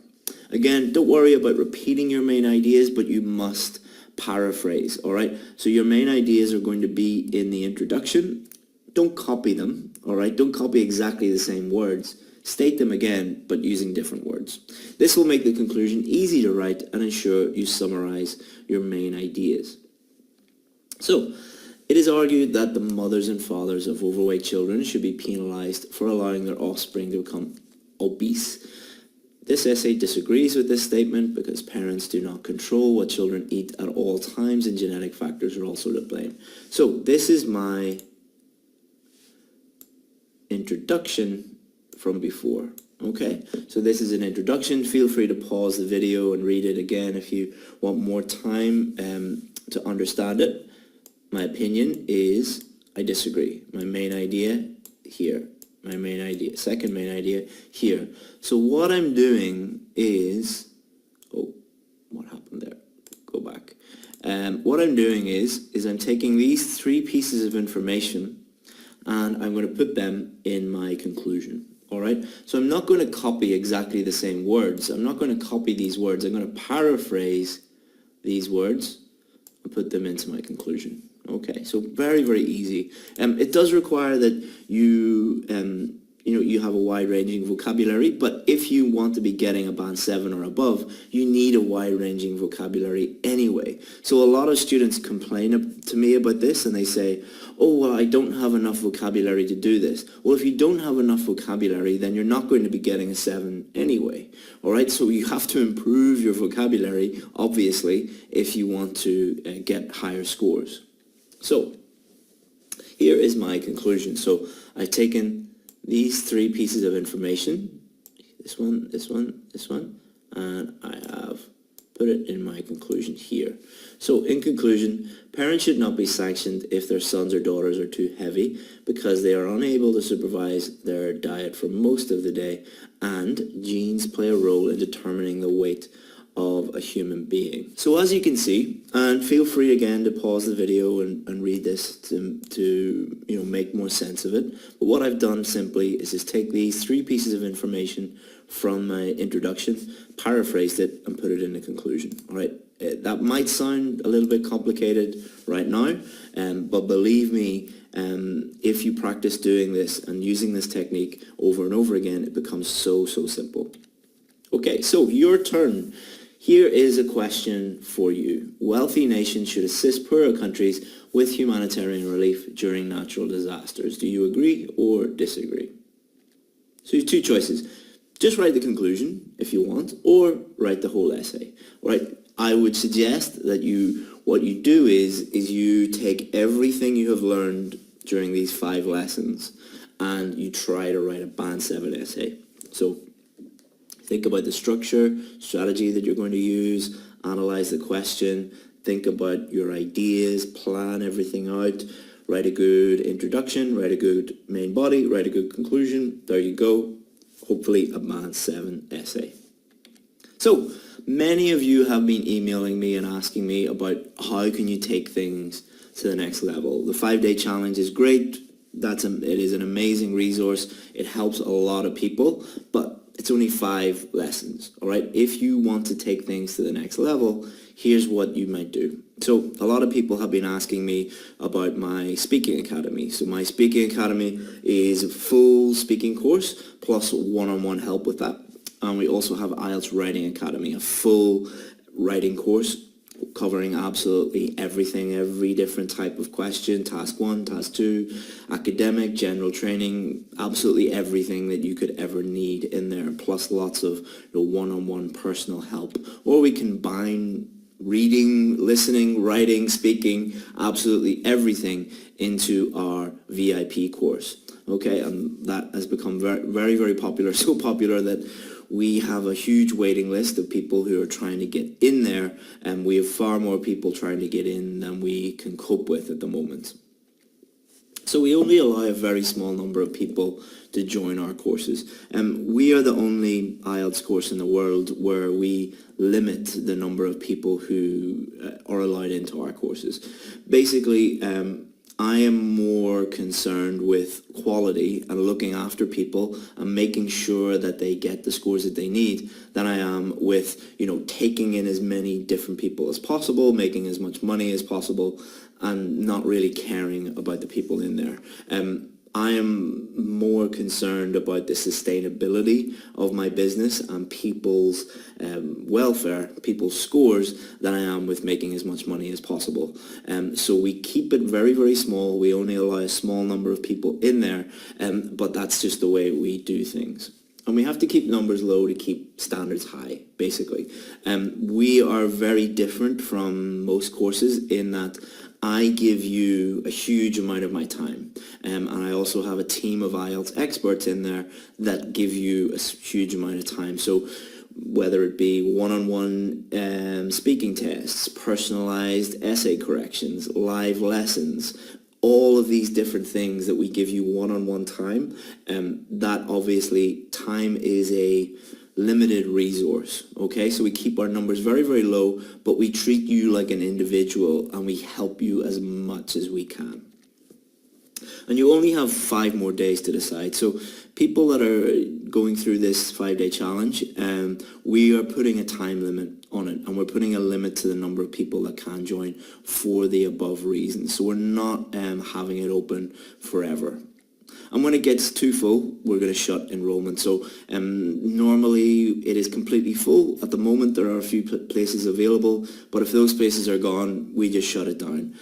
Again, don't worry about repeating your main ideas, but you must paraphrase, all right? So your main ideas are going to be in the introduction. Don't copy them, all right? Don't copy exactly the same words. State them again, but using different words. This will make the conclusion easy to write and ensure you summarize your main ideas. So, it is argued that the mothers and fathers of overweight children should be penalized for allowing their offspring to become obese. This essay disagrees with this statement because parents do not control what children eat at all times and genetic factors are also to blame. So this is my introduction from before. Okay, so this is an introduction. Feel free to pause the video and read it again if you want more time to understand it. My opinion is I disagree. My main idea here. My main idea. Second main idea here. So what I'm doing is... Oh, what happened there? Go back. What I'm doing is I'm taking these three pieces of information and I'm going to put them in my conclusion. All right, so I'm not going to copy exactly the same words. I'm not going to copy these words. I'm going to paraphrase these words and put them into my conclusion. Okay, so very, very easy. It does require that you have a wide-ranging vocabulary, but if you want to be getting a band 7 or above, you need a wide-ranging vocabulary anyway. So a lot of students complain to me about this and they say, oh, well, I don't have enough vocabulary to do this. Well, if you don't have enough vocabulary, then you're not going to be getting a 7 anyway. All right, so you have to improve your vocabulary, obviously, if you want to get higher scores. So here is my conclusion. So I've taken these three pieces of information, this one, this one, this one, and I have put it in my conclusion here. So in conclusion, parents should not be sanctioned if their sons or daughters are too heavy because they are unable to supervise their diet for most of the day, and genes play a role in determining the weight of a human being. So as you can see, and feel free again to pause the video and read this to make more sense of it. But what I've done simply is just take these three pieces of information from my introduction, paraphrased it, and put it in the conclusion. All right, that might sound a little bit complicated right now, but believe me, if you practice doing this and using this technique over and over again, it becomes so simple. Okay, so your turn. Here is a question for you. Wealthy nations should assist poorer countries with humanitarian relief during natural disasters. Do you agree or disagree? So you have two choices. Just write the conclusion if you want, or write the whole essay. Right? I would suggest that what you do is you take everything you have learned during these 5 lessons and you try to write a band 7 essay. So think about the structure, strategy that you're going to use, analyze the question, think about your ideas, plan everything out, write a good introduction, write a good main body, write a good conclusion. There you go. Hopefully a band 7 essay. So many of you have been emailing me and asking me about how can you take things to the next level. The 5-day challenge is great. It is an amazing resource. It helps a lot of people, but it's only 5 lessons, all right? If you want to take things to the next level, here's what you might do. So a lot of people have been asking me about my speaking academy. So my speaking academy is a full speaking course plus one-on-one help with that. And we also have IELTS Writing Academy, a full writing course covering absolutely everything, every different type of question, task 1, task 2, academic, general training, absolutely everything that you could ever need in there, plus lots of one-on-one personal help. Or we combine reading, listening, writing, speaking, absolutely everything into our VIP course. Okay, and that has become very, very popular, so popular that we have a huge waiting list of people who are trying to get in there, and we have far more people trying to get in than we can cope with at the moment. So we only allow a very small number of people to join our courses. We are the only IELTS course in the world where we limit the number of people who are allowed into our courses. Basically, I am more concerned with quality and looking after people and making sure that they get the scores that they need than I am with, taking in as many different people as possible, making as much money as possible, and not really caring about the people in there. I am more concerned about the sustainability of my business and people's welfare, people's scores, than I am with making as much money as possible. So we keep it very, very small. We only allow a small number of people in there, but that's just the way we do things. And we have to keep numbers low to keep standards high, basically. We are very different from most courses in that I give you a huge amount of my time, and I also have a team of IELTS experts in there that give you a huge amount of time. So whether it be one-on-one speaking tests, personalized essay corrections, live lessons, all of these different things that we give you one-on-one time, that obviously time is a limited resource, okay? So we keep our numbers very, very low, but we treat you like an individual and we help you as much as we can. And you only have 5 more days to decide. So people that are going through this 5-day challenge, we are putting a time limit on it, and we're putting a limit to the number of people that can join for the above reasons. So we're not having it open forever. And when it gets too full, we're going to shut enrollment. So normally it is completely full. At the moment there are a few places available, but if those places are gone, we just shut it down.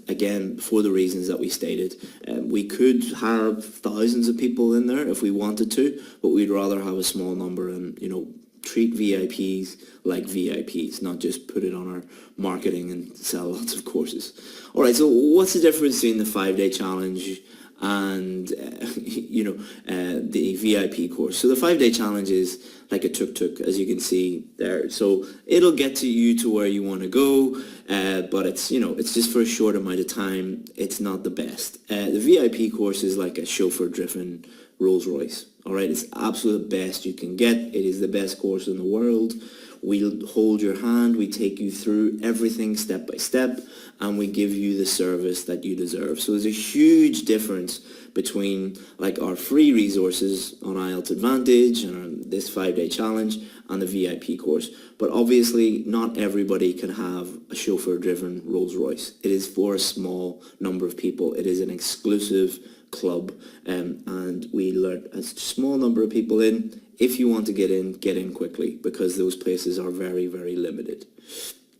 Again, for the reasons that we stated. We could have thousands of people in there if we wanted to, but we'd rather have a small number and, you know, treat VIPs like VIPs, not just put it on our marketing and sell lots of courses. All right, so what's the difference between the 5-day challenge and the VIP course? So the 5-day challenge is like a tuk-tuk, as you can see there. So it'll get to you to where you want to go, but it's just for a short amount of time. It's not the best. The VIP course is like a chauffeur-driven Rolls Royce. All right, it's absolute best you can get. It is the best course in the world. We'll hold your hand, we take you through everything step by step, and we give you the service that you deserve. So there's a huge difference between like our free resources on IELTS Advantage and this 5-day challenge and the VIP course. But obviously not everybody can have a chauffeur-driven Rolls Royce. It is for a small number of people. It is an exclusive club, and we let a small number of people in. If you want to get in quickly, because those places are very, very limited.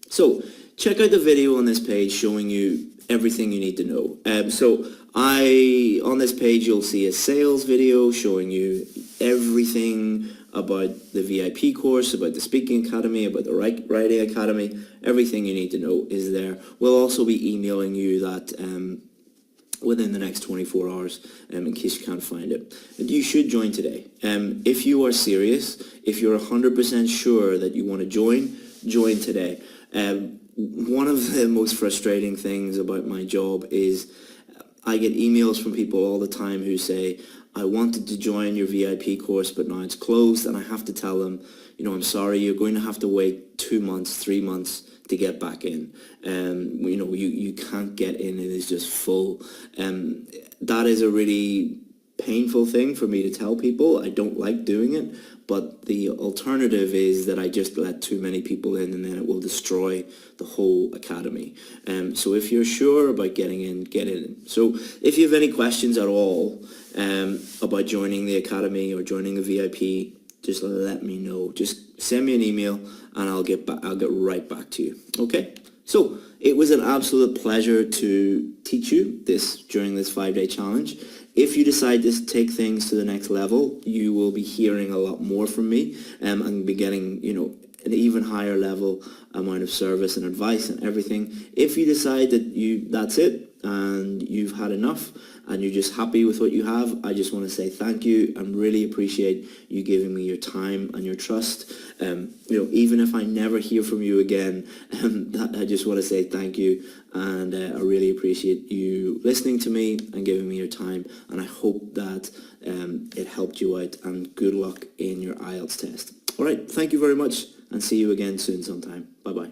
So check out the video on this page showing you everything you need to know. On this page you'll see a sales video showing you everything about the VIP course, about the Speaking Academy, about the Writing Academy. Everything you need to know is there. We'll also be emailing you that within the next 24 hours in case you can't find it. And you should join today. If you are serious, if you're 100% sure that you want to join today. One of the most frustrating things about my job is I get emails from people all the time who say, I wanted to join your VIP course, but now it's closed, and I have to tell them, I'm sorry, you're going to have to wait 2 months, 3 months to get back in. You can't get in, it is just full. That is a really painful thing for me to tell people. I don't like doing it, but the alternative is that I just let too many people in, and then it will destroy the whole academy. So if you're sure about getting in, get in. So if you have any questions at all about joining the academy or joining the VIP, just let me know. Just send me an email and I'll get right back to you. Okay? So it was an absolute pleasure to teach you this during this 5-day challenge. If you decide to take things to the next level, you will be hearing a lot more from me and be getting, an even higher level amount of service and advice and everything. If you decide that that's it and you've had enough and you're just happy with what you have, I just want to say thank you and really appreciate you giving me your time and your trust. Even if I never hear from you again, I just want to say thank you, and I really appreciate you listening to me and giving me your time, and I hope that it helped you out, and good luck in your IELTS test. All right, thank you very much, and see you again soon sometime. Bye-bye.